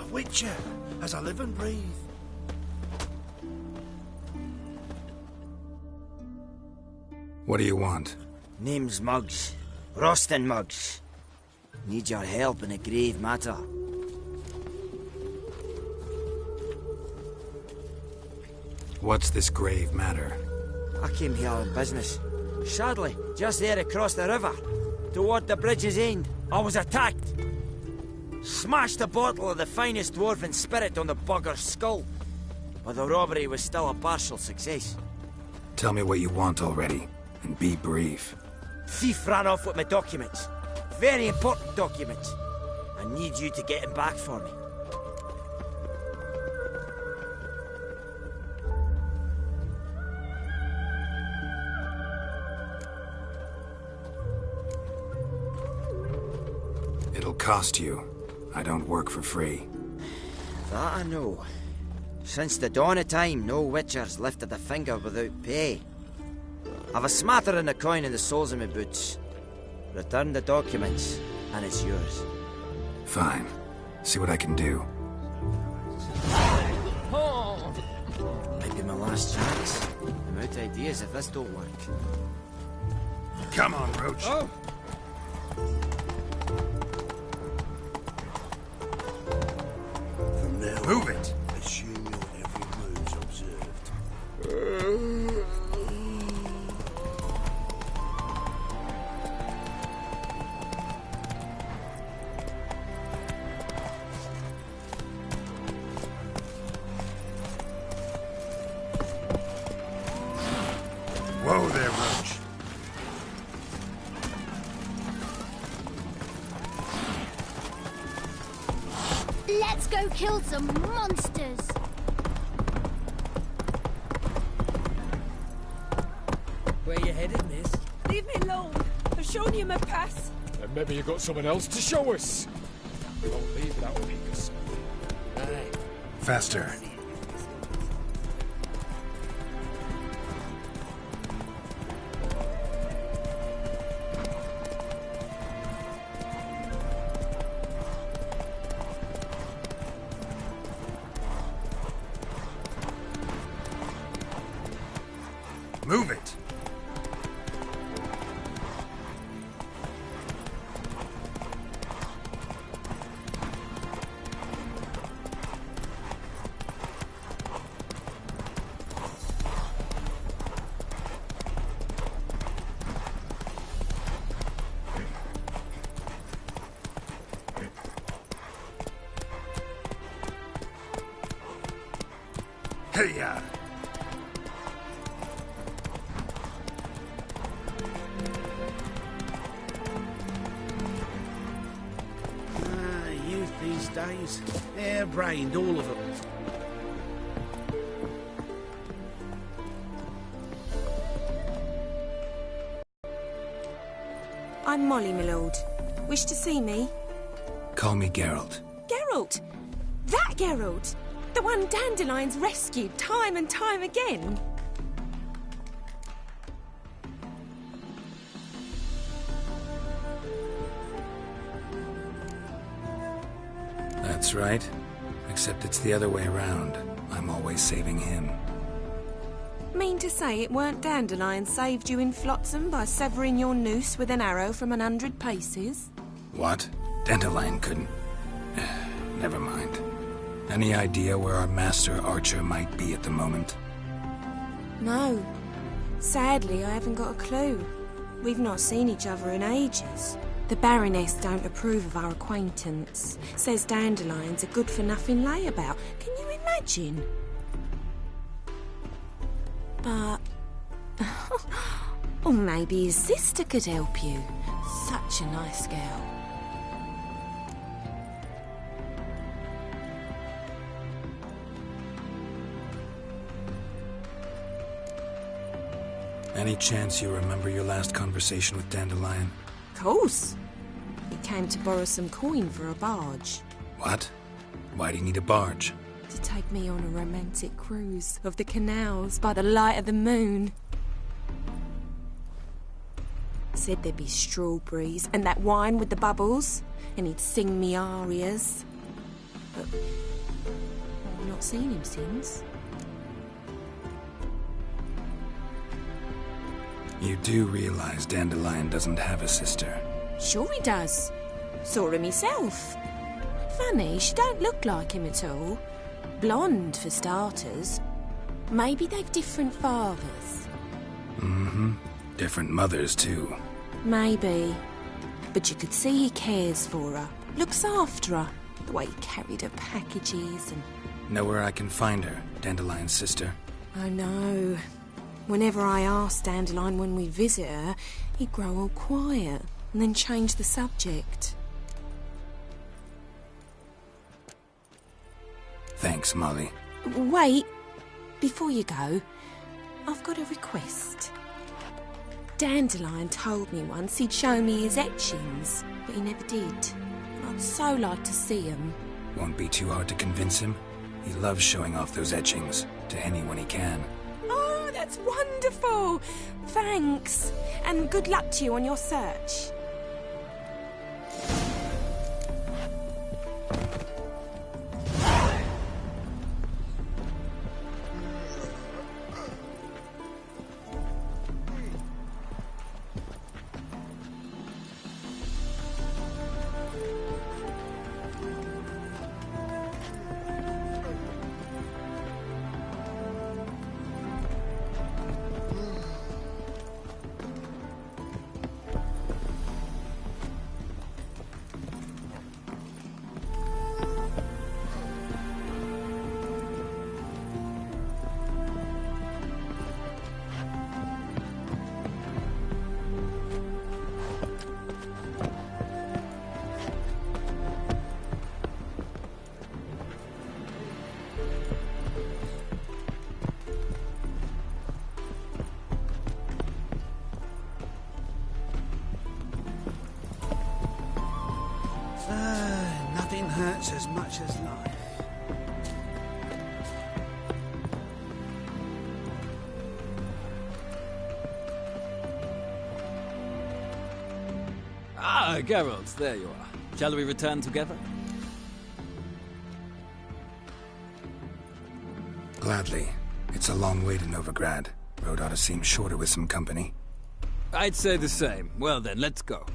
Witcher, as I live and breathe. What do you want? Name's Muggs. Rostin Muggs. Need your help in a grave matter. What's this grave matter? I came here on business. Sadly, just there across the river, toward the bridge's end, I was attacked. Smashed a bottle of the finest dwarven spirit on the bugger's skull. But the robbery was still a partial success. Tell me what you want already, and be brief. Thief ran off with my documents. Very important documents. I need you to get him back for me. It'll cost you. I don't work for free. That I know. Since the dawn of time, no witcher's lifted a finger without pay. I've a smattering of coin in the soles of my boots. Return the documents, and it's yours. Fine. See what I can do. Might be my last chance. I'm out of ideas if this don't work. Come on, Roach. Oh. From now Move it. Assume your every move's observed. Whoa there, Roach. Let's go kill some monsters. shown you my pass. Then maybe you got someone else to show us. Don't leave without a peek or something. Aye. Faster. Move it! Hey-ya! Youth these days. Hair-brained, all of them. I'm Molly, my lord. Wish to see me? Call me Geralt. Geralt! That Geralt! The one Dandelion's rescued time and time again. That's right. Except it's the other way around. I'm always saving him. Mean to say it weren't Dandelion saved you in Flotsam by severing your noose with an arrow from 100 paces? What? Dandelion couldn't... Never mind. Any idea where our master archer might be at the moment? No. Sadly, I haven't got a clue. We've not seen each other in ages. The Baroness don't approve of our acquaintance. Says Dandelion's a good-for-nothing layabout. Can you imagine? But... or maybe his sister could help you. Such a nice girl. Any chance you remember your last conversation with Dandelion? Of course. He came to borrow some coin for a barge. What? Why do you need a barge? To take me on a romantic cruise of the canals by the light of the moon. Said there'd be strawberries and that wine with the bubbles, and he'd sing me arias. But I've not seen him since. You do realize Dandelion doesn't have a sister? Sure he does. Saw him himself. Funny, she don't look like him at all. Blonde, for starters. Maybe they've different fathers. Mm-hmm. Different mothers, too. Maybe. But you could see he cares for her. Looks after her. The way he carried her packages and... Know where I can find her, Dandelion's sister? I know. Whenever I ask Dandelion when we visit her, he'd grow all quiet and then change the subject. Thanks, Molly. Wait. Before you go, I've got a request. Dandelion told me once he'd show me his etchings, but he never did. I'd so like to see them. Won't be too hard to convince him. He loves showing off those etchings to anyone he can. Oh, that's wonderful! Thanks. And good luck to you on your search. hurts as much as life. Ah, Geralt, there you are. Shall we return together? Gladly. It's a long way to Novigrad. Road ought to seem shorter with some company. I'd say the same. Well then, let's go.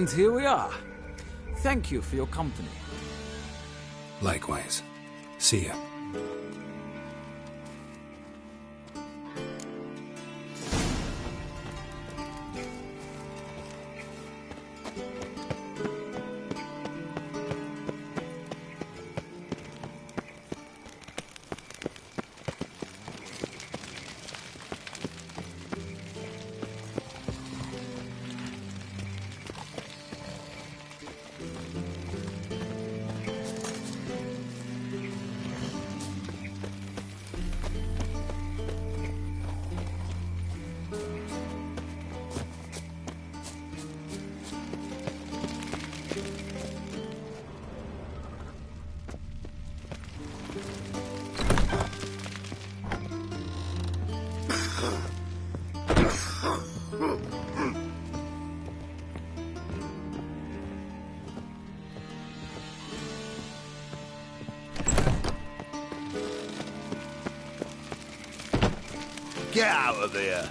And here we are. Thank you for your company. Likewise. See ya. Get out of there!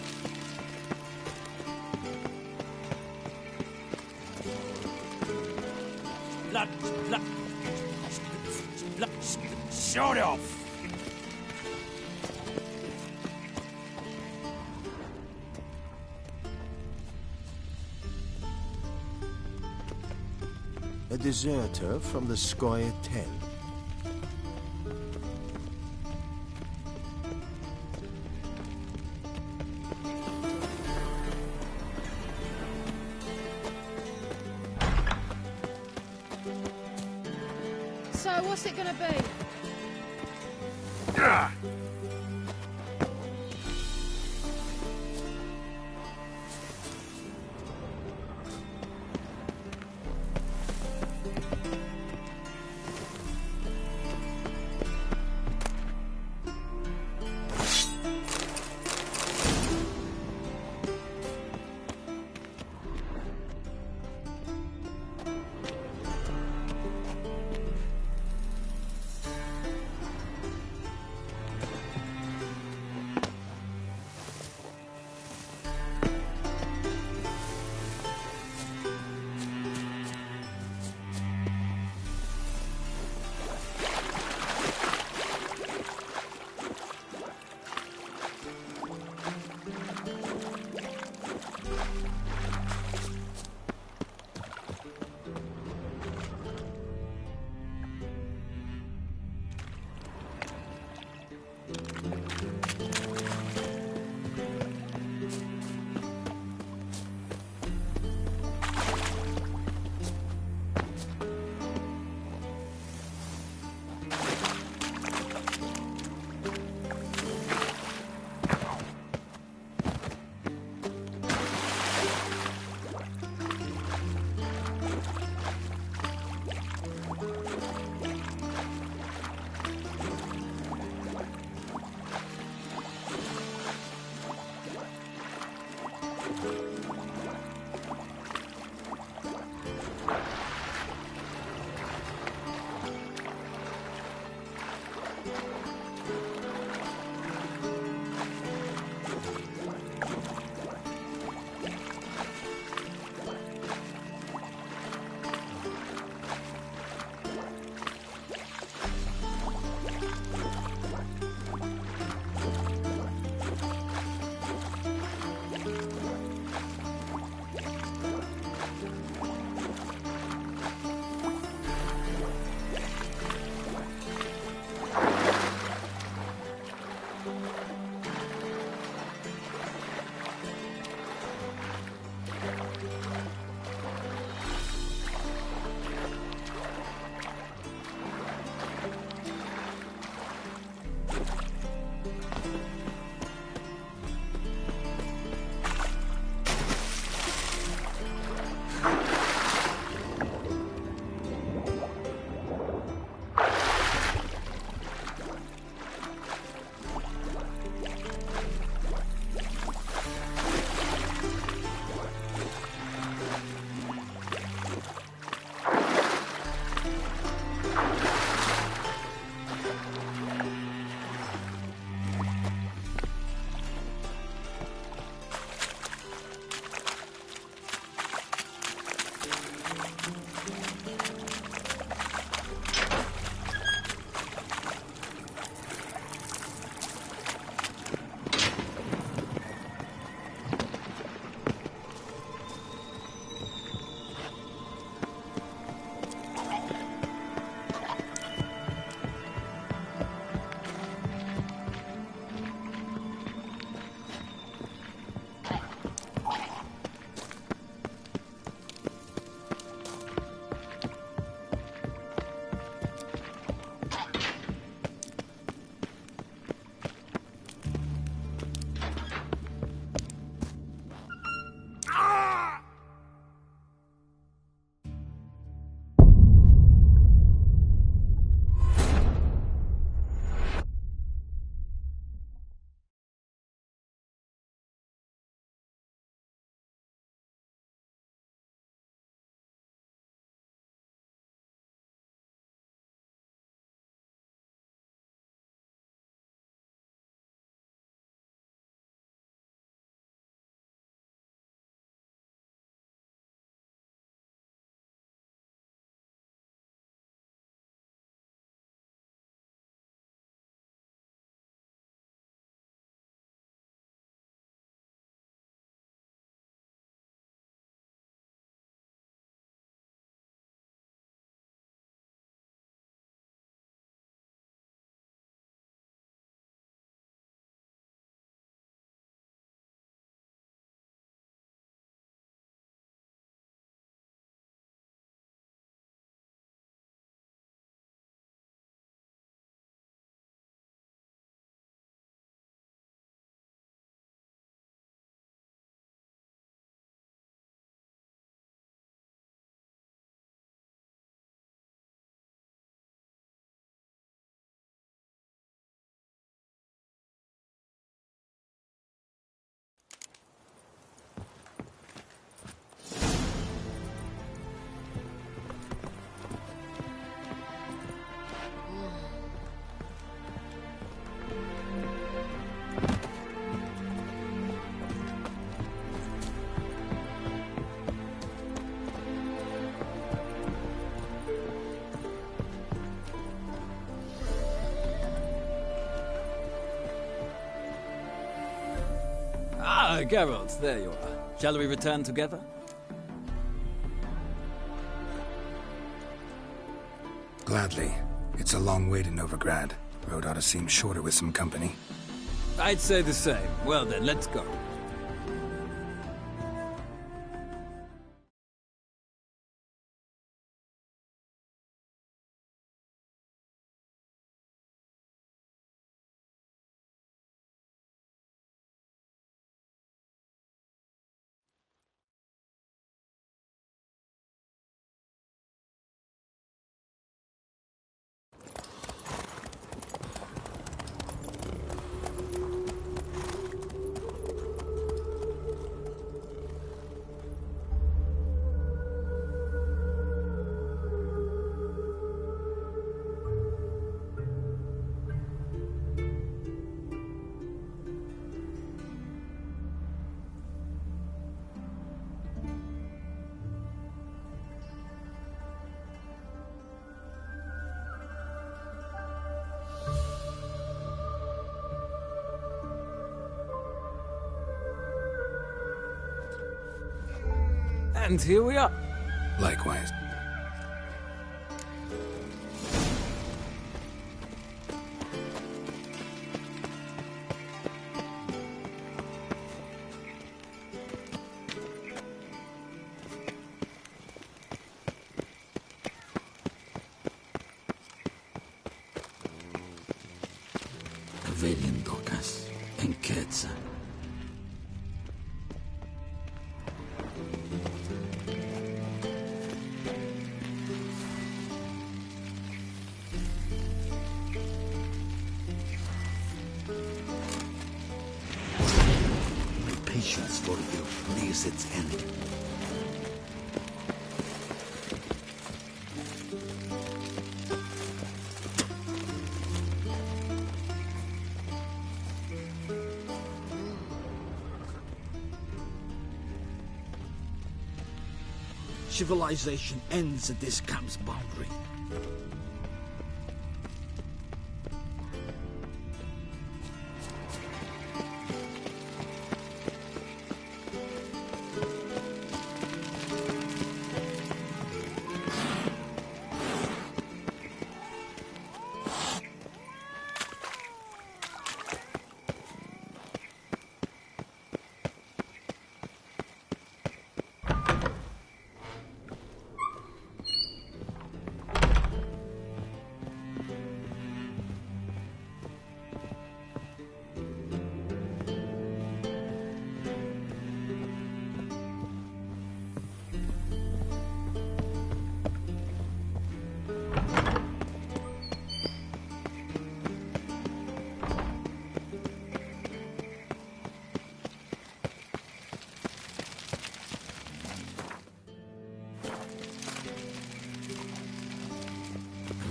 Shut off! A deserter from the Squire 10. So, what's it gonna be? Geralt, there you are. Shall we return together? Gladly. It's a long way to Novigrad. Road ought to seem shorter with some company. I'd say the same. Well then, let's go. And here we are. Likewise. Vediendocas, enqueza. Patience for you nears its end. Civilization ends at this camp's boundary.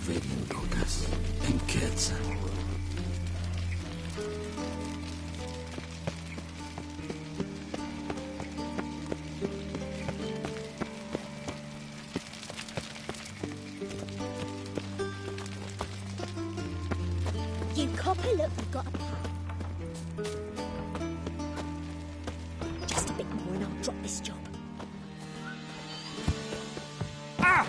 Vediendocas, enqueza. You copper, look, you've got a plan. Just a bit more and I'll drop this job. Ah!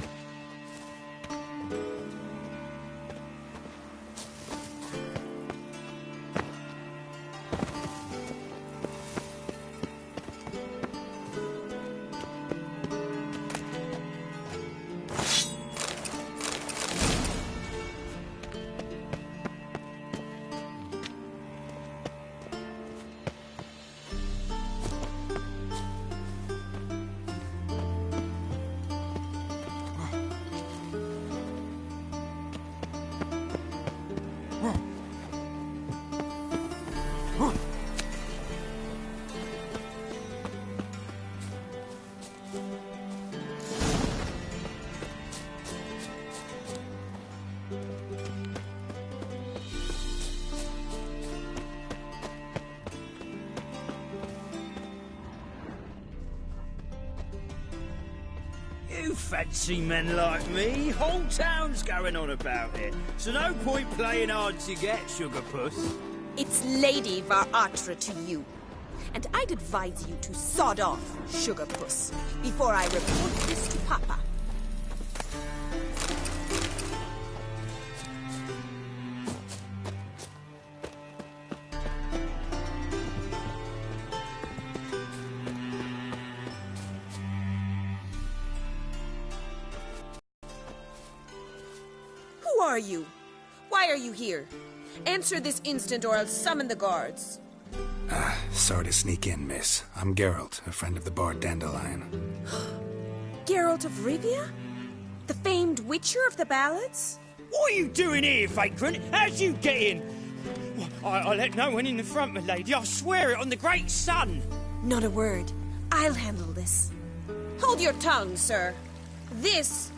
You fancy men like me? Whole town's going on about it. So no point playing hard to get, sugar puss. It's Lady Varatra to you. And I'd advise you to sod off, sugar puss, before I report this to Papa. Who are you? Why are you here? Answer this instant or I'll summon the guards. Sorry to sneak in, miss. I'm Geralt, a friend of the bard Dandelion. Geralt of Rivia? The famed witcher of the ballads? What are you doing here, vagrant? How'd you get in? I let no one in the front, my lady. I swear it on the great sun. Not a word. I'll handle this. Hold your tongue, sir. This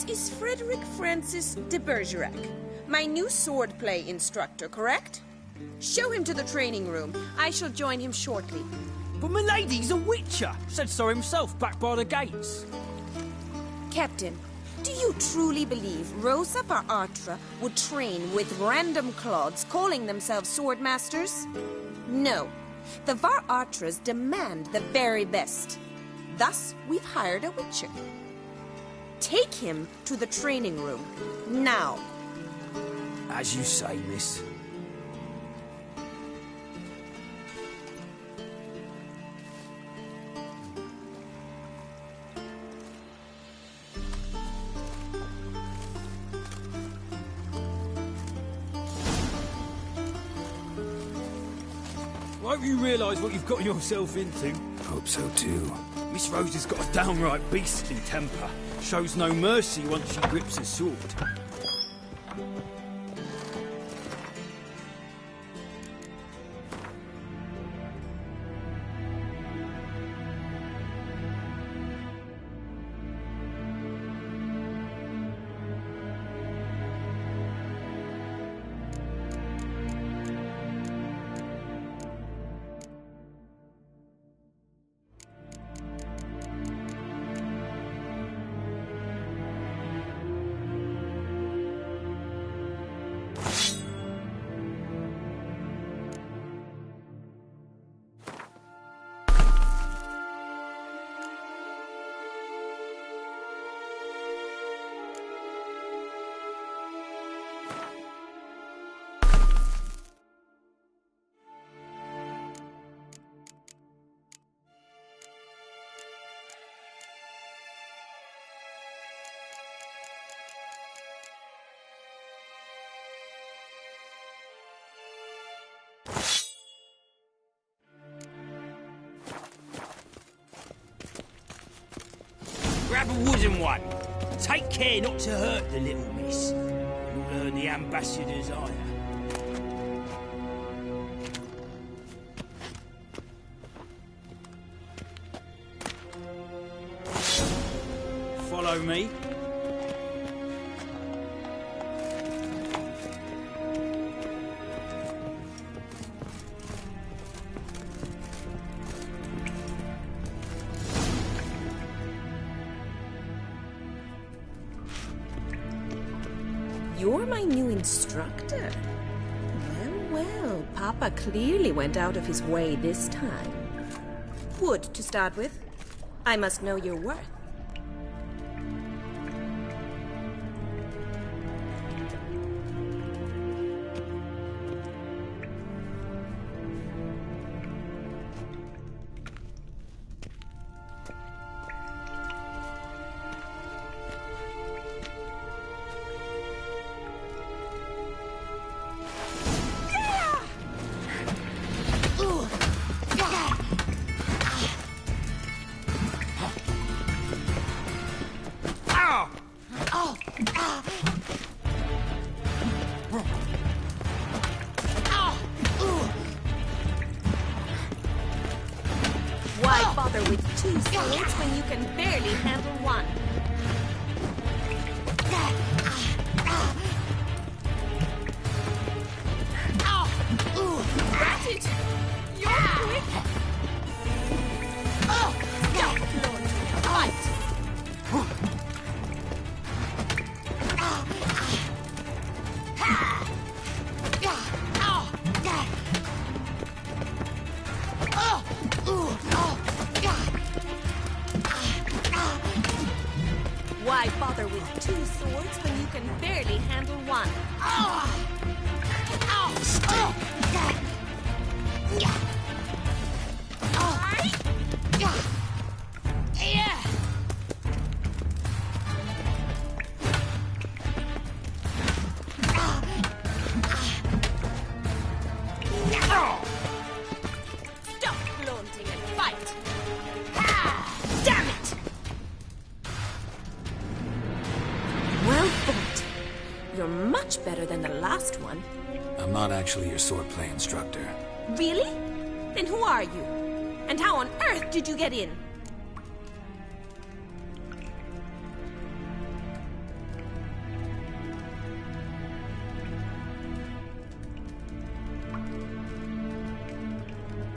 is Frederick Francis de Bergerac, my new swordplay instructor, correct? Show him to the training room. I shall join him shortly. But my lady's a witcher. Said so himself back by the gates. Captain, do you truly believe Rosa Artra would train with random clods calling themselves swordmasters? No. The Var Artras demand the very best. Thus, we've hired a witcher. Take him to the training room. Now. As you say, miss. Won't you realise what you've got yourself into? Hope so too. Miss Rose has got a downright beastly temper. Shows no mercy once she grips a sword. Grab a wooden one. Take care not to hurt the little miss. You'll earn the ambassador's ire. Follow me. You're my new instructor. Well, Papa clearly went out of his way this time. Wood, to start with. I must know your worth. Why bother with two swords when you can barely handle one? That's it! You're quick! Stop, Lord! Fight! Stop flaunting and fight! Damn it! Well fought. You're much better than the last one. I'm not actually your swordplay instructor. Really? Then who are you? And how on earth did you get in?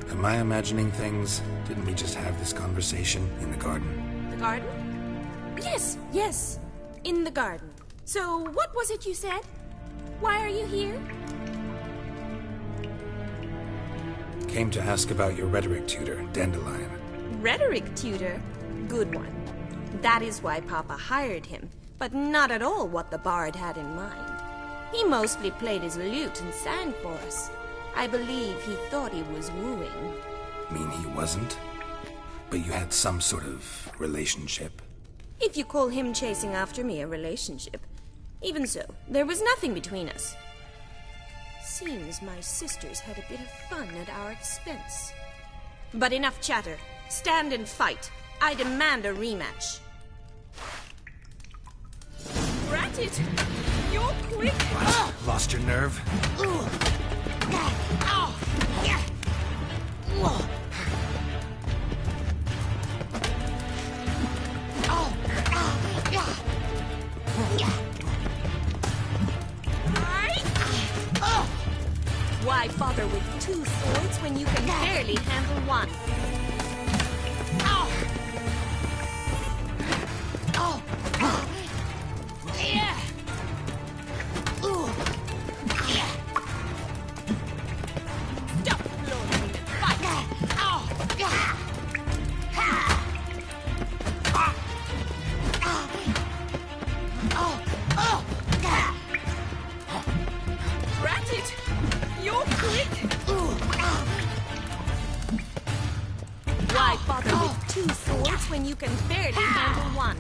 Am I imagining things? Didn't we just have this conversation in the garden? The garden? Yes, yes. In the garden. So, what was it you said? Why are you here? Came to ask about your rhetoric tutor, Dandelion. Rhetoric tutor? Good one. That is why Papa hired him, but not at all what the bard had in mind. He mostly played his lute and sang for us. I believe he thought he was wooing. Mean he wasn't? But you had some sort of relationship? If you call him chasing after me a relationship. Even so, there was nothing between us. Seems my sisters had a bit of fun at our expense. But enough chatter. Stand and fight. I demand a rematch. Rat it! You're quick! Lost your nerve? Why bother with two swords when you can barely handle one? Stop floating and fight! Rat it! You're quick! Why bother with two swords when you can barely handle one?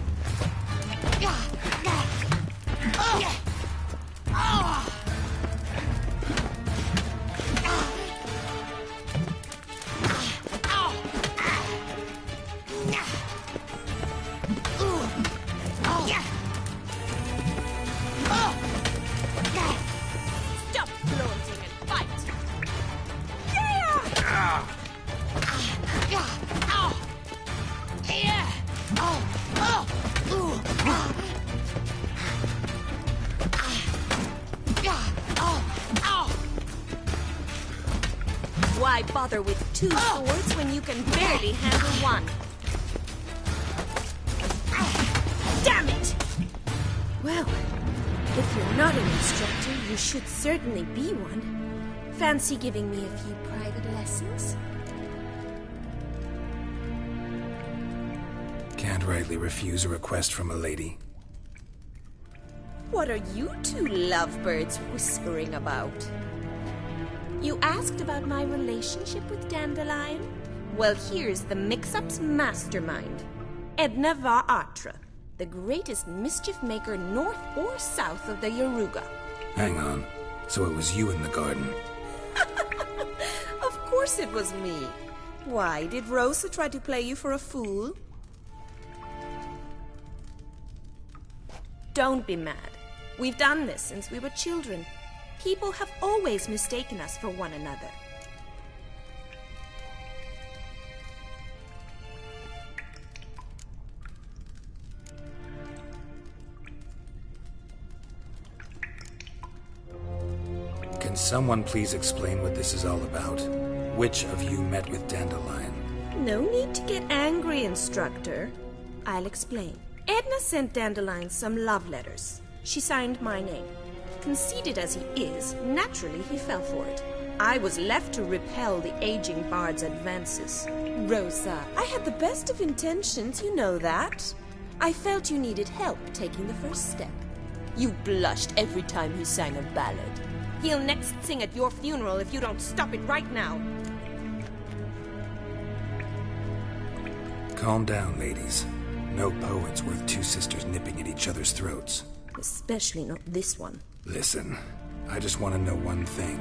Stop flaunting and fight! Why bother with two swords when you can barely handle one? Damn it! Well, if you're not an instructor, you should certainly be one. Fancy giving me a few private lessons? Can't rightly refuse a request from a lady. What are you two lovebirds whispering about? You asked about my relationship with Dandelion? Well, here's the mix-up's mastermind. Edna var Atra, the greatest mischief maker north or south of the Yaruga. Hang on. So it was you in the garden? Of course it was me. Why, did Rosa try to play you for a fool? Don't be mad. We've done this since we were children. People have always mistaken us for one another. Can someone please explain what this is all about? Which of you met with Dandelion? No need to get angry, instructor. I'll explain. Edna sent Dandelion some love letters. She signed my name. Conceited as he is, naturally he fell for it. I was left to repel the aging bard's advances. Rosa, I had the best of intentions, you know that. I felt you needed help taking the first step. You blushed every time he sang a ballad. He'll next sing at your funeral if you don't stop it right now. Calm down, ladies. No poet's worth two sisters nipping at each other's throats. Especially not this one. Listen, I just want to know one thing.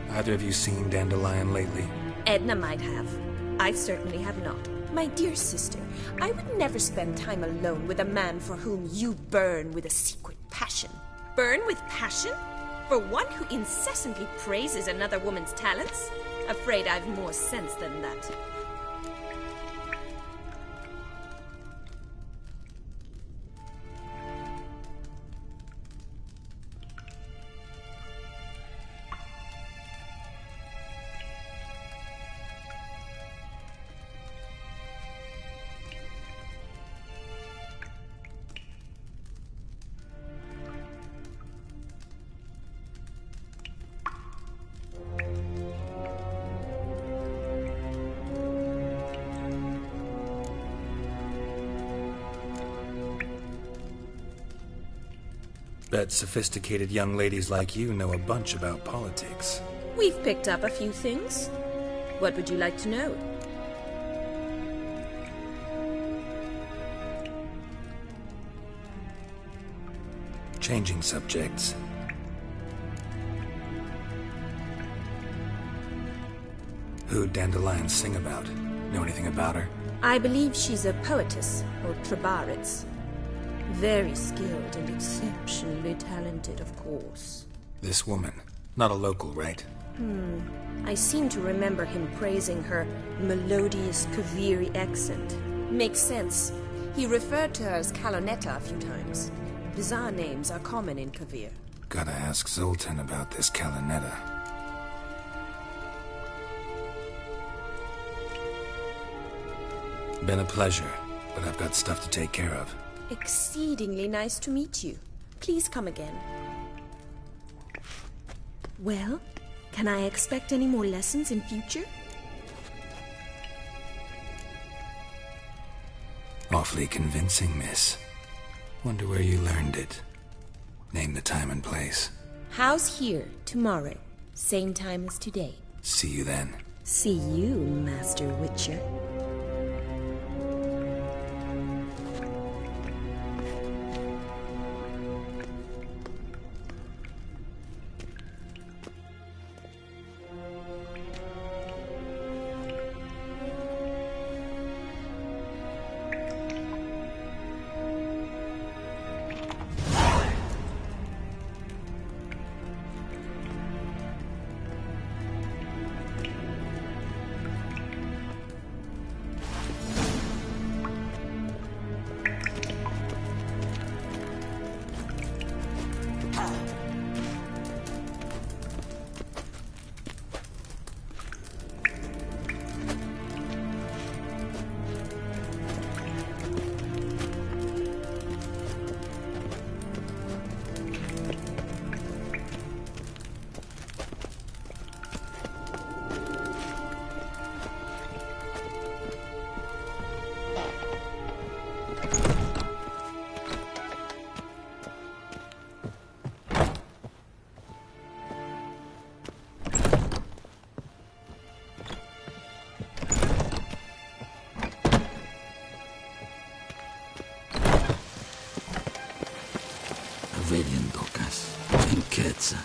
I Either of you seen Dandelion lately? Edna might have. I certainly have not. My dear sister, I would never spend time alone with a man for whom you burn with a secret passion. Burn with passion? For one who incessantly praises another woman's talents? Afraid I've more sense than that. Bet sophisticated young ladies like you know a bunch about politics. We've picked up a few things. What would you like to know? Changing subjects. Who'd Dandelion sing about? Know anything about her? I believe she's a poetess, or trabaritz. Very skilled and exceptionally talented, of course. This woman. Not a local, right? I seem to remember him praising her melodious Kaviri accent. Makes sense. He referred to her as Kalonetta a few times. Bizarre names are common in Kavir. Gotta ask Zoltan about this Kalonetta. Been a pleasure, but I've got stuff to take care of. Exceedingly nice to meet you. Please come again. Well, can I expect any more lessons in future? Awfully convincing, miss. Wonder where you learned it. Name the time and place. House here, tomorrow. Same time as today. See you then. See you, Master Witcher. Vedian Dokas, in Ketsa.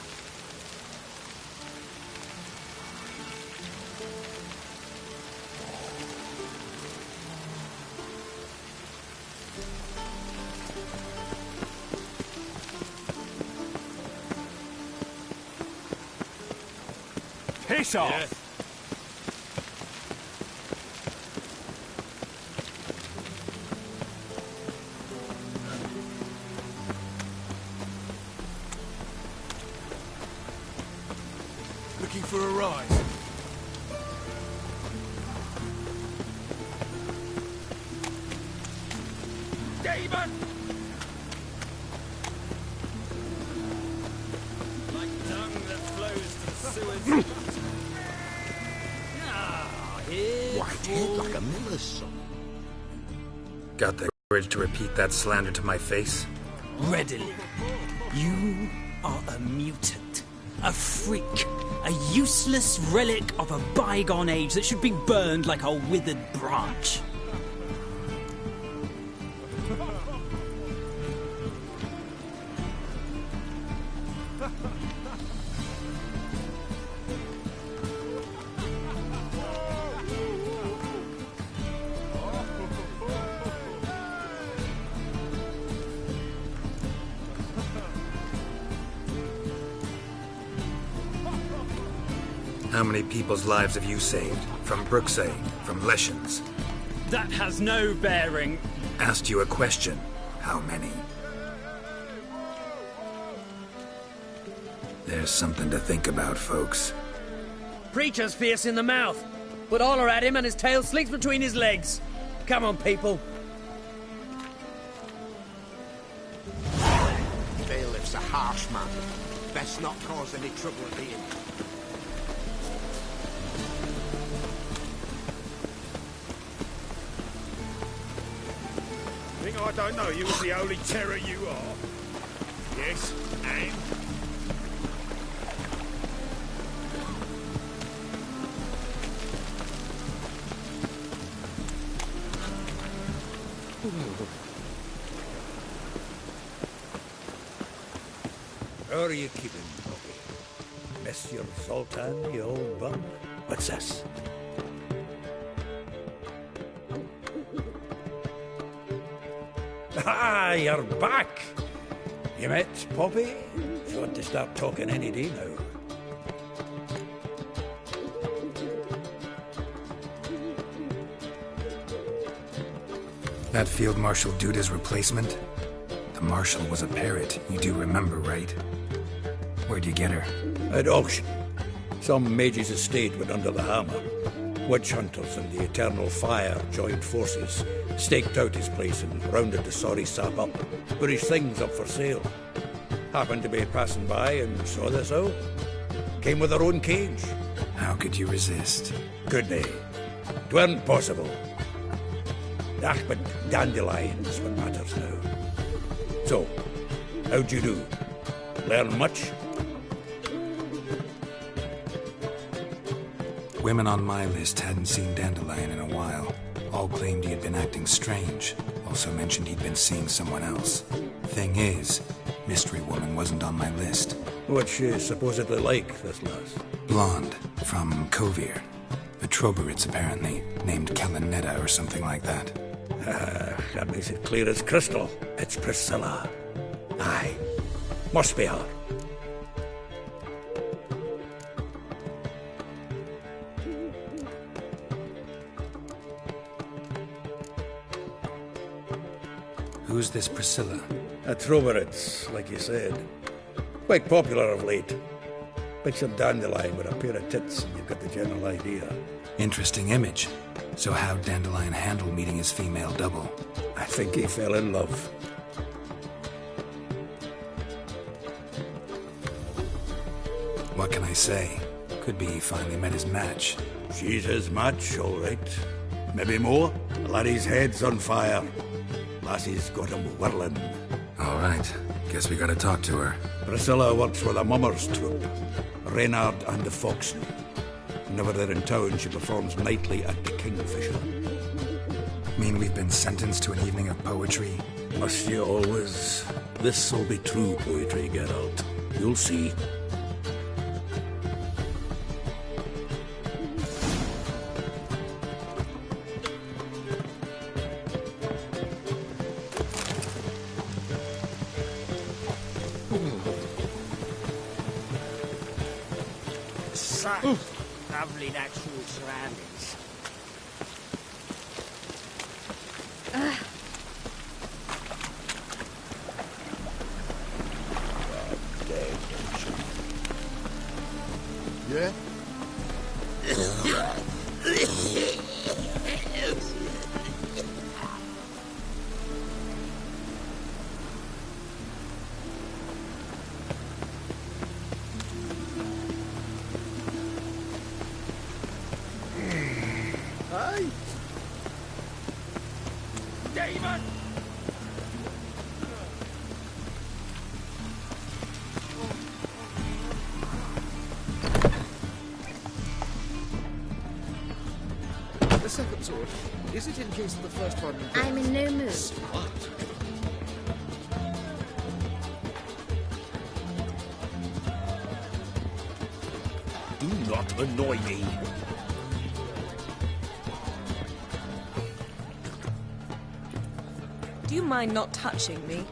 Piss off! Yeah. Looking for a ride? Demon! Like dung that flows to the sewers. White-haired like a miller's son. Got the courage to repeat that slander to my face? Readily. You are a mutant. A freak. A useless relic of a bygone age that should be burned like a withered branch. How many people's lives have you saved? From Brooksay, from Leshens? That has no bearing. Asked you a question. How many? There's something to think about, folks. Preacher's fierce in the mouth, but holler at him and his tail slinks between his legs. Come on, people. Bailiff's a harsh man. Best not cause any trouble at the inn. Think I don't know you as the holy terror you are? Yes, and? How are you keeping, Poppy? Miss your Zoltan, you old bum? What's this? Ah, you're back! You met Poppy? You want to start talking any day now. That Field Marshal Duda's replacement? The Marshal was a parrot, you do remember, right? Where'd you get her? At auction. Some mage's estate went under the hammer. Witch hunters and the Eternal Fire joined forces, staked out his place and rounded the sorry sap up, put his things up for sale. Happened to be passing by and saw this out. Came with her own cage. How could you resist? Could they? 'Tweren't possible. Ah, but dandelions what matters now. So, how'd you do? Learn much? Women on my list hadn't seen Dandelion in a while. All claimed he had been acting strange. Also mentioned he'd been seeing someone else. Thing is, Mystery Woman wasn't on my list. What's she supposedly like, this lass? Blonde, from Kovir. A Troberitz, apparently, named Kalinetta or something like that. That makes it clear as crystal. It's Priscilla. Aye. Must be her. Who's this Priscilla? A Troberitz, like you said. Quite popular of late. Picture Dandelion with a pair of tits and you've got the general idea. Interesting image. So how'd Dandelion handle meeting his female double? I think he fell in love. What can I say? Could be he finally met his match. She's his match, all right. Maybe more. The laddie's head's on fire. Lassie's got him whirling. All right. Guess we gotta talk to her. Priscilla works with a mummers troupe. Reynard and the Foxen. Whenever they're in town, she performs nightly at the Kingfisher. Mean we've been sentenced to an evening of poetry? Must you always? This'll be true poetry, Geralt. You'll see. Lovely natural surroundings. Yeah? Hey! Demon! The second sword, is it in case of the first one? I'm in no mood. Smart. Do not annoy me. Do you mind not touching me?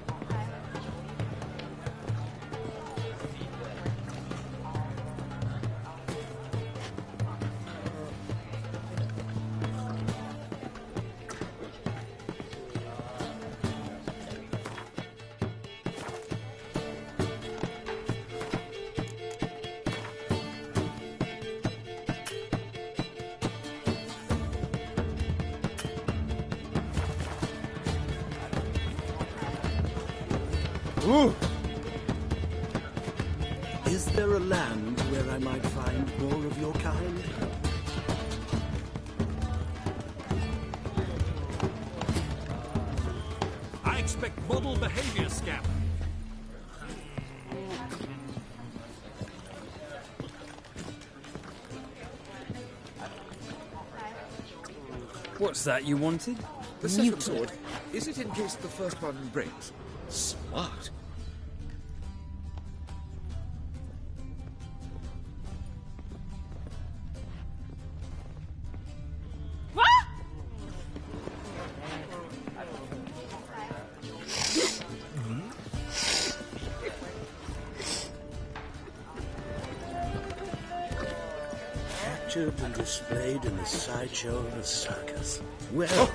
Is there a land where I might find more of your kind? I expect model behavior, scamp. What's that you wanted? The second sword. Is it in case the first one breaks? Smart. Captured and displayed in the sideshow of a circus. Well,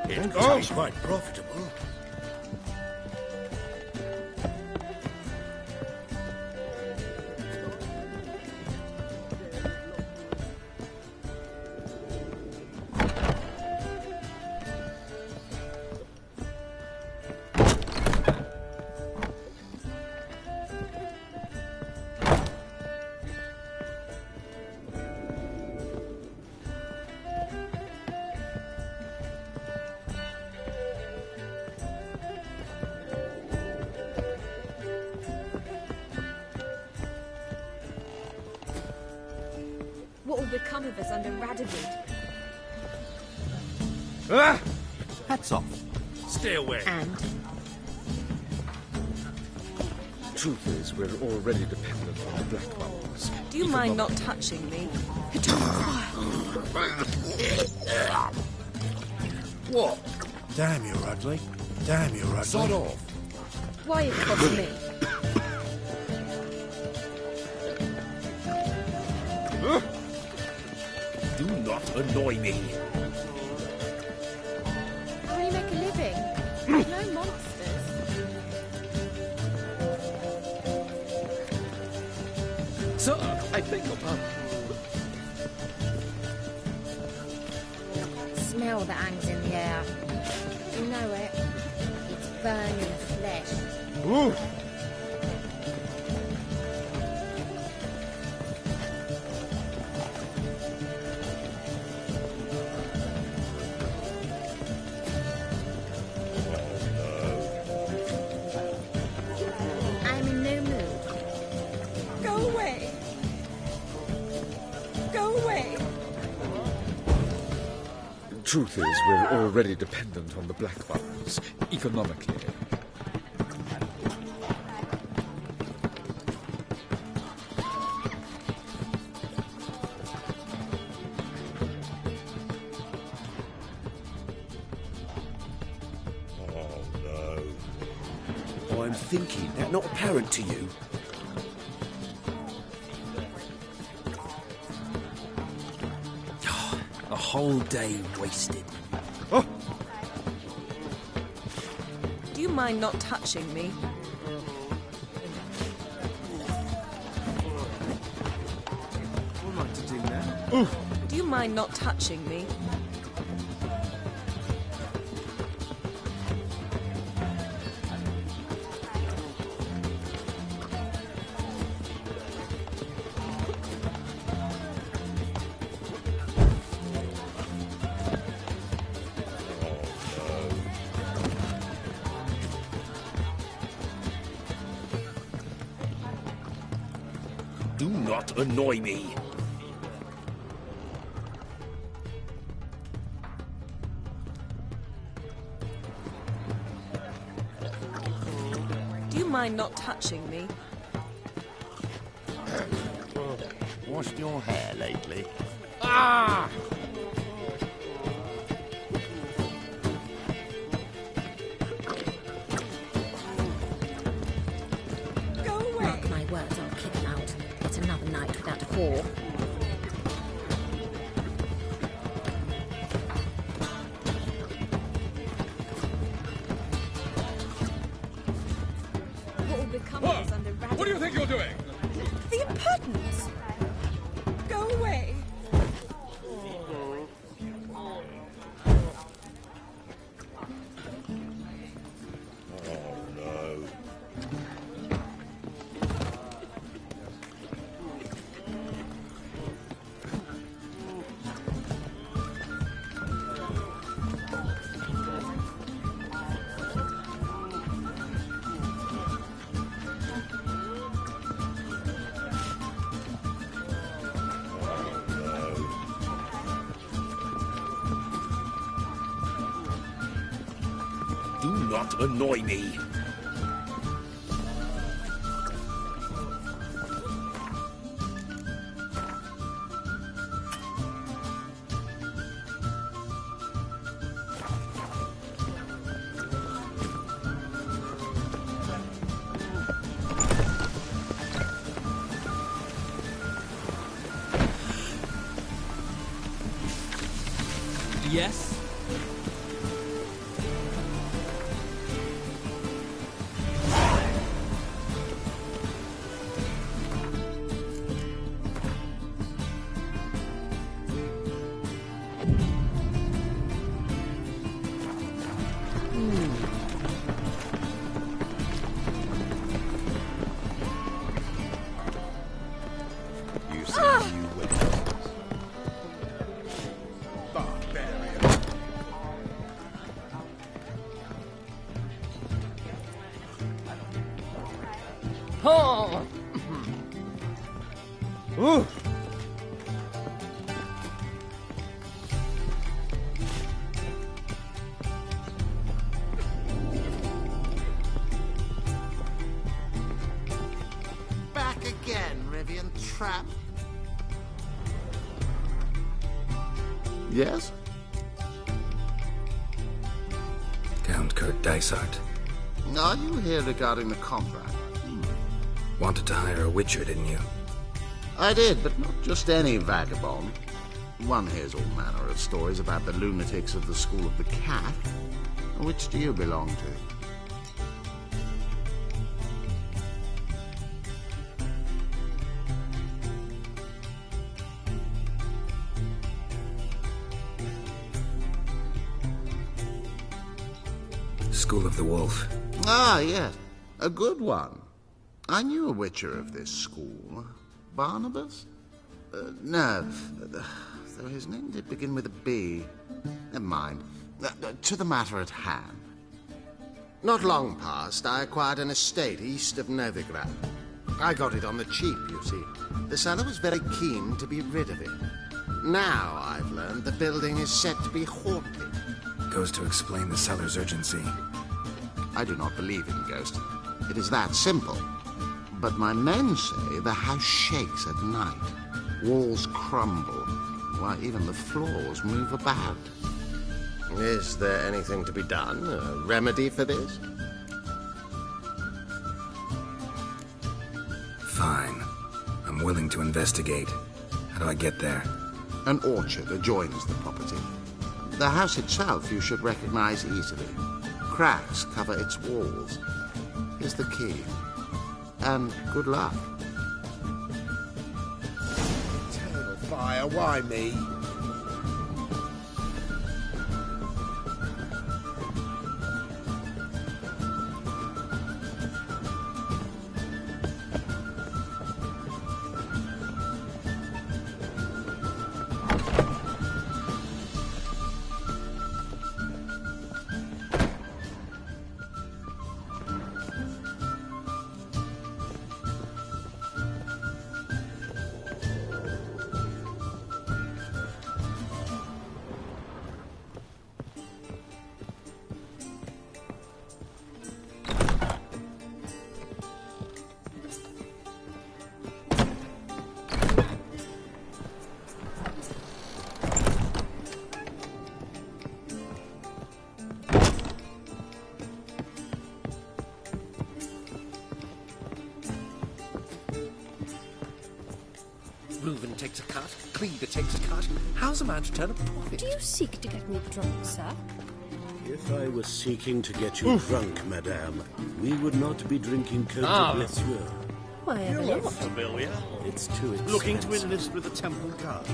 it could be quite profitable. What will become of us under Radovid? Hats off. Stay away. And? Truth is, we're already dependent on the black bubbles. Do you mind not touching me? What? Damn you, Rudley. Damn you, Rudley. Sod off. Why across me? Do not annoy me. How will you make a living? No monsters. Sir, I beg your pardon. Smell that hangs in the air. You know it. It's burning flesh. Ooh. I'm in no mood. Go away. Go away. Truth is, we're already dependent on the black bubbles, economically. I'm thinking that not apparent to you. A whole day wasted. Do you mind not touching me? What am I to do now? Do you mind not touching me? Do not annoy me. Do you mind not touching me? Washed your hair lately? Ah! Go away. Mark my words, I'll kick him out. It's another night without a whore. What will become of us under Radovid? What do you think you're doing? The impertinence! Go away! Oh, no. not annoy me. Yes? You say you will. Oh! Ooh! Back again, Rivian Trap. Yes? Count Kurt Dysart. Are you here regarding the contract? Wanted to hire a witcher, didn't you? I did, but not just any vagabond. One hears all manner of stories about the lunatics of the School of the Cat. Which do you belong to? School of the Wolf. Ah, yes. A good one. I knew a witcher of this school. Barnabas? No. Though his name did begin with a B. Never mind. To the matter at hand. Not long past, I acquired an estate east of Novigrad. I got it on the cheap, you see. The seller was very keen to be rid of it. Now I've learned the building is said to be haunted. Goes to explain the seller's urgency. I do not believe in ghosts. It is that simple. But my men say the house shakes at night. Walls crumble. Why, even the floors move about. Is there anything to be done? A remedy for this? Fine. I'm willing to investigate. How do I get there? An orchard adjoins the property. The house itself you should recognize easily. Cracks cover its walls. Here's the key. And good luck. Eternal fire, why me? Reuben takes a cut, Cleaver takes a cut. How's a man to turn a profit? Do you seek to get me drunk, sir? If I was seeking to get you drunk, madame, we would not be drinking Cote de Blessure. Why, You ever look not? familiar. It's too expensive. Looking to enlist with the Temple Guard.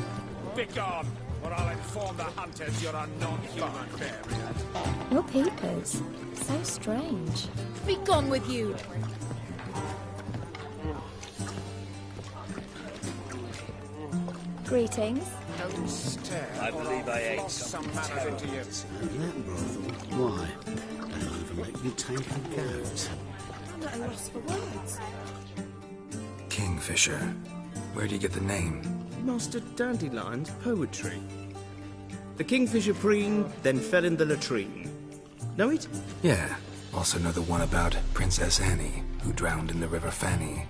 Begone, or I'll inform the hunters you're a non-human variant. No papers. So strange. Be gone with you! Greetings. Don't stare. I believe I ate some manners into you. And that brothel, why? Don't even make me take a goat. I'm at a loss for words. Kingfisher. Where do you get the name? Master Dandelion's poetry. The kingfisher preened, then fell in the latrine. Know it? Yeah. Also know the one about Princess Annie, who drowned in the River Fanny.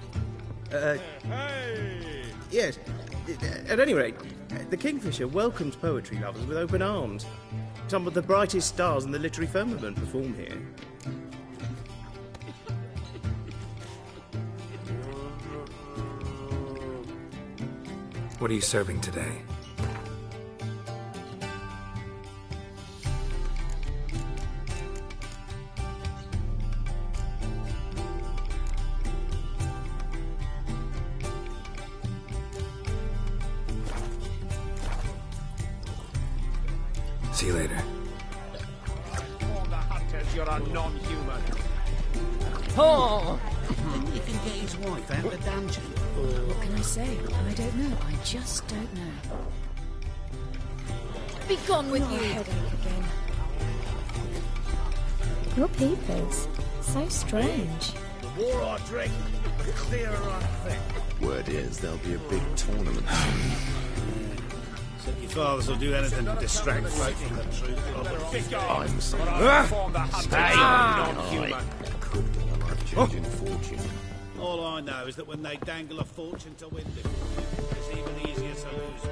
Yes. At any rate, the Kingfisher welcomes poetry lovers with open arms. Some of the brightest stars in the literary firmament perform here. What are you serving today? See you later. Warn the hunters you're a non-human. Oh! You can get his wife out of the dungeon. What can I say? I don't know. I just don't know. Be gone with you! Headache again. Your peepers. So strange. The more I drink, the clearer I think. Word is there'll be a big tournament soon. Your fathers will do anything to distract folk from the truth. I'm sorry. Form the hunters you're a non-human. Could get a life-changing fortune. All I know is that when they dangle a fortune to win, it's even easier to lose.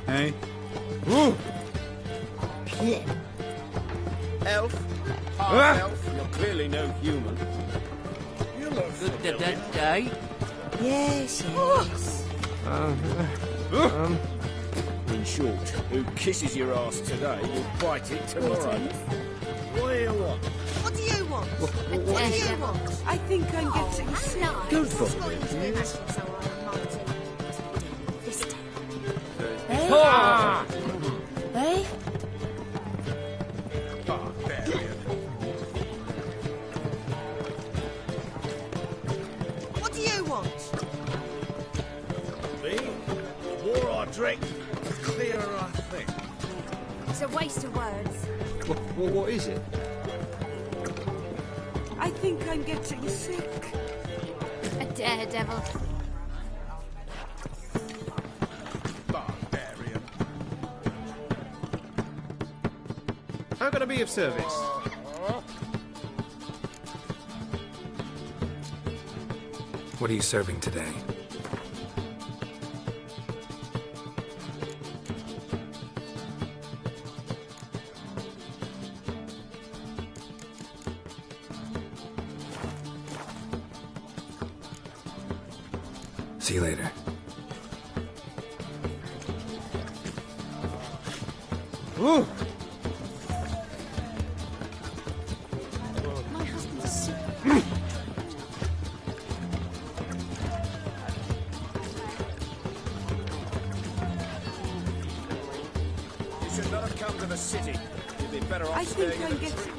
Hey? Elf? Half-elf? You're clearly no human. You look Good day. Yes, yes. In short, who kisses your ass today will bite it tomorrow. What do you want? What do you want? What What is do you it? want? I think I'm getting sick. Good for Hey? Hey? Barbarian. What do you want? Me? The more I drink, the clearer I think. It's a waste of words. What is it? I think I'm getting sick. A daredevil. Barbarian. How can I be of service? What are you serving today? See you later. Ooh. My husband's a sick. You should not have come to the city. You'd be better off I think staying in I'm the getting...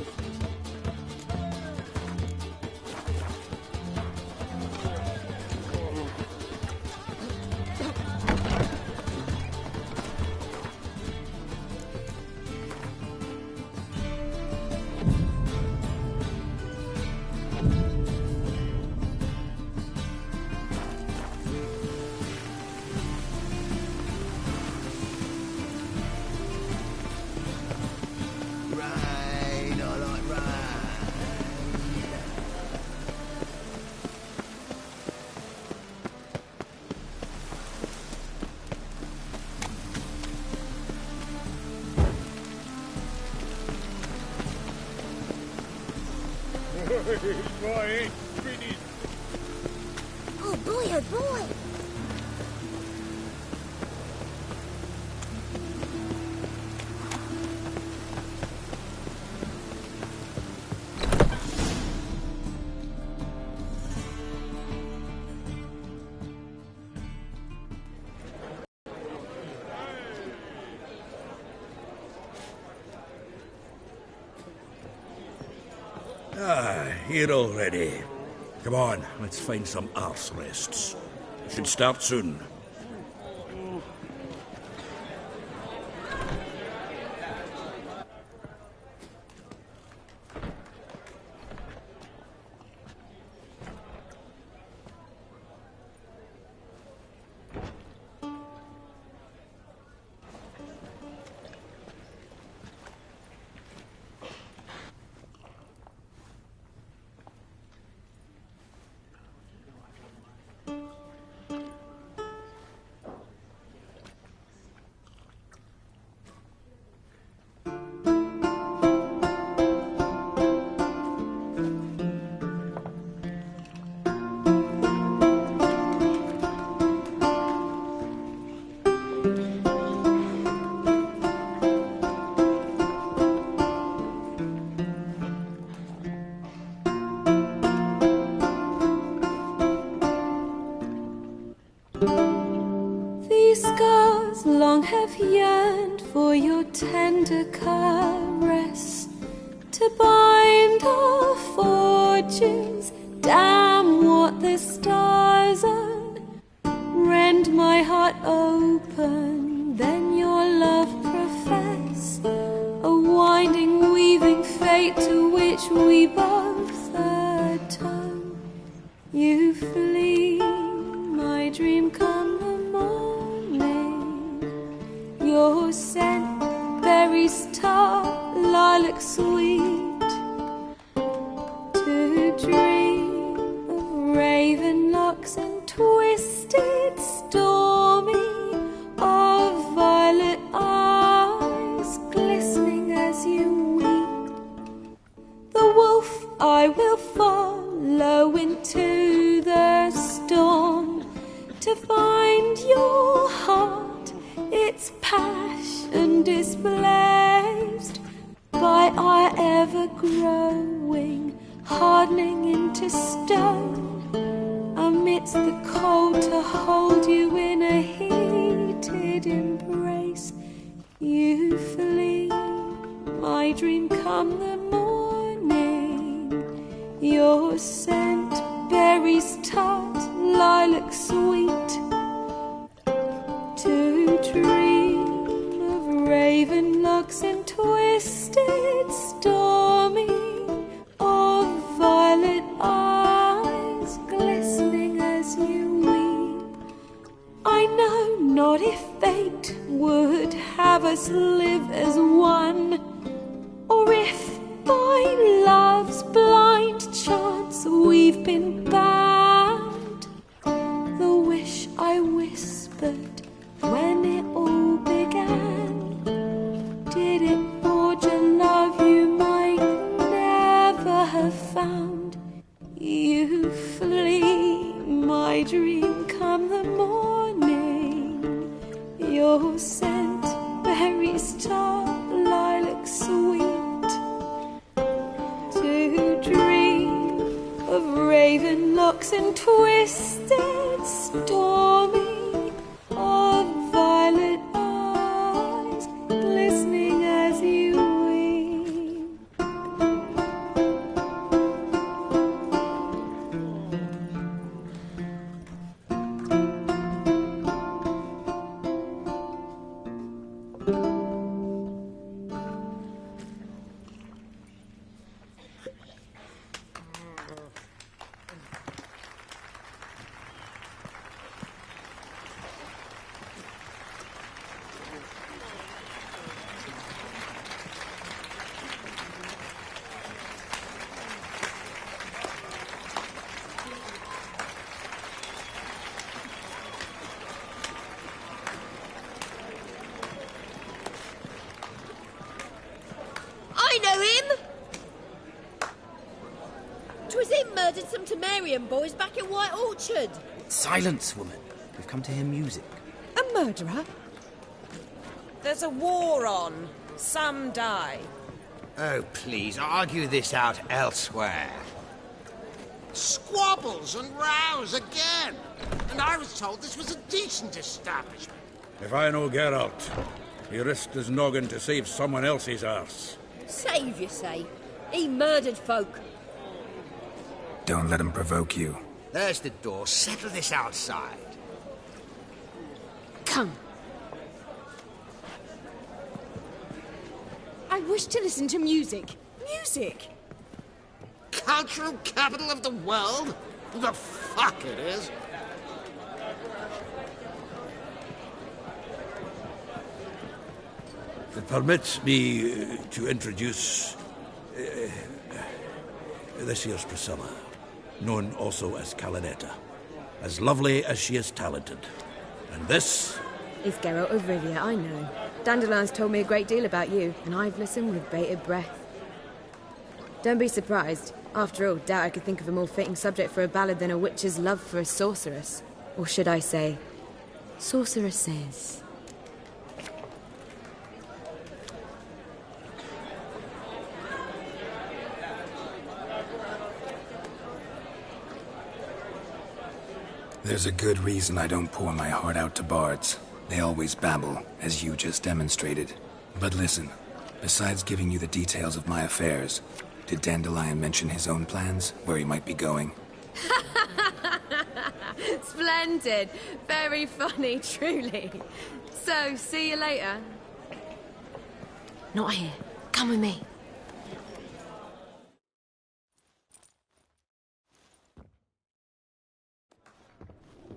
Rain, I like rain. Right, finished. Oh boy, oh boy. Here already. Come on, let's find some arse rests. We should start soon. These scars long have yearned for your tender caress, to bind our fortunes. Damn what the stars own. Rend my heart open, then your love profess, a winding, weaving fate to which we both atone. You flee, my dream come the morning. Your scent, berries tart, lilac sweet. To dream of raven locks and twisted, stormy, of violet eyes glistening as you weep. The wolf I will follow into the storm, to find your heart, its passion displaced by our ever-growing, hardening into stone. Amidst the cold, to hold you in a heated embrace. You flee, my dream come the morning. Your scent, berries tart, lilac sweet. To dream of raven locks and twisted, stormy, of violet eyes glistening as you weep. I know not if fate would have us live as one, or if by love's blind chance we've been bound. The wish I whispered when it all began, did it forge a love you might never have found? You flee, my dream come the morning. Your scent, berries tart, lilac sweet. To dream of raven locks and twisted, stormy, of violet eyes glistening as you weep. I know him! 'Twas him murdered some Temerian boys back in White Orchard. Silence, woman. We've come to hear music. A murderer? There's a war on. Some die. Oh, please, argue this out elsewhere. Squabbles and rows again. And I was told this was a decent establishment. If I know Geralt, he risked his noggin to save someone else's arse. Save, you say? He murdered folk. Don't let him provoke you. There's the door. Settle this outside. Come. I wish to listen to music. Music? Cultural capital of the world? The fuck it is. Permit me to introduce this here's Priscilla, known also as Calinetta. As lovely as she is talented. And this... It's Geralt of Rivia, I know. Dandelion's told me a great deal about you, and I've listened with bated breath. Don't be surprised. After all, doubt I could think of a more fitting subject for a ballad than a witch's love for a sorceress. Or should I say, sorceresses. There's a good reason I don't pour my heart out to bards. They always babble, as you just demonstrated. But listen, besides giving you the details of my affairs, did Dandelion mention his own plans, where he might be going? Splendid. Very funny, truly. So, see you later. Not here. Come with me.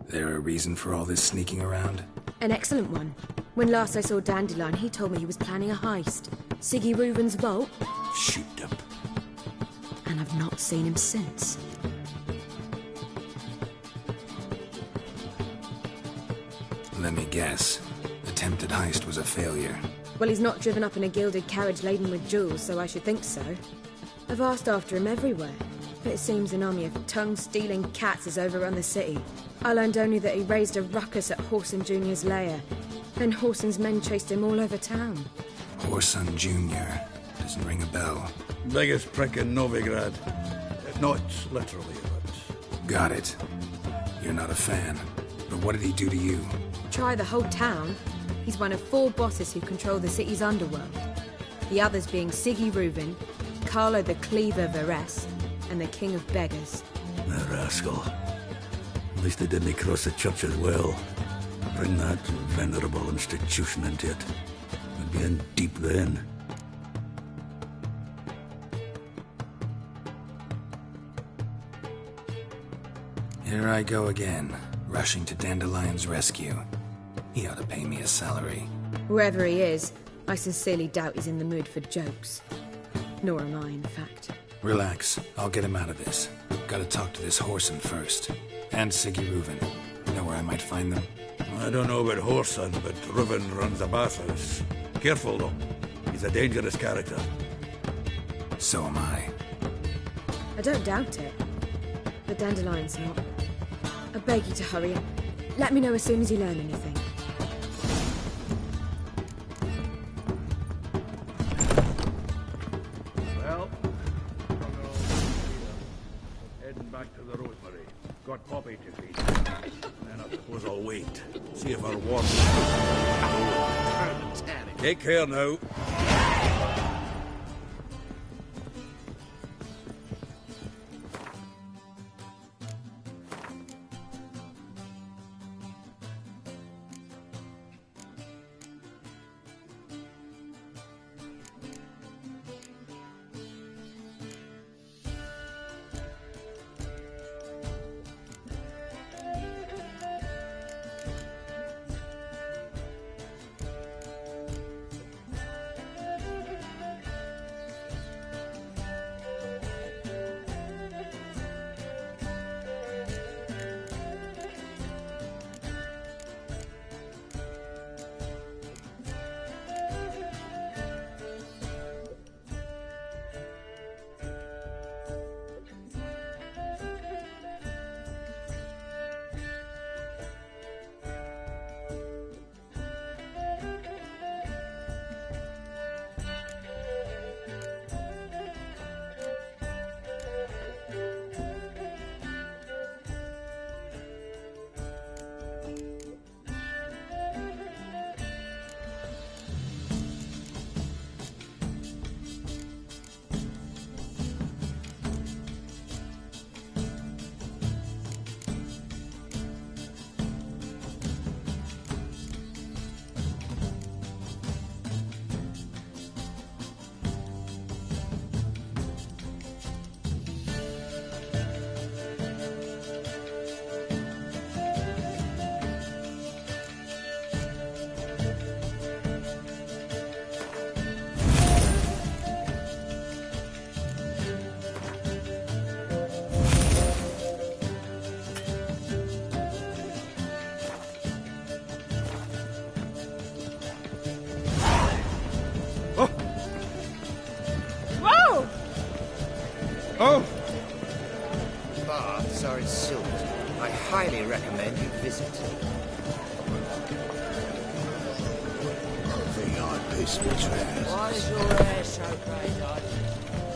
There a reason for all this sneaking around? An excellent one. When last I saw Dandelion, he told me he was planning a heist. Siggy Reuven's vault. Shoot him. And I've not seen him since. Let me guess. Attempted heist was a failure. Well, he's not driven up in a gilded carriage laden with jewels, so I should think so. I've asked after him everywhere, but it seems an army of tongue-stealing cats has overrun the city. I learned only that he raised a ruckus at Whoreson Jr.'s lair. Then Whoreson's men chased him all over town. Whoreson Jr. Doesn't ring a bell. Biggest prick in Novigrad. Not literally, but... Got it. You're not a fan. But what did he do to you? Try the whole town. He's one of 4 bosses who control the city's underworld. The others being Siggy Reuven, Carlo the Cleaver Varese, and the King of Beggars. The rascal. At least they didn't cross the church as well. Bring that venerable institution into it. We'd be in deep then. Here I go again, rushing to Dandelion's rescue. He ought to pay me a salary. Whoever he is, I sincerely doubt he's in the mood for jokes. Nor am I, in fact. Relax. I'll get him out of this. Gotta talk to this Whoreson first. And Siggy Reuven. Know where I might find them? I don't know about Whoreson, but Reuven runs a bathhouse. Careful, though. He's a dangerous character. So am I. I don't doubt it. But Dandelion's not. I beg you to hurry. Let me know as soon as you learn anything. Well, heading back to the Rosemary. Got Poppy to feed. Then I suppose I'll wait. See if our war... Take care now. baths are in Silt. I highly recommend you visit. I think I pissed my tracks. Why is your hair so grey, Dad?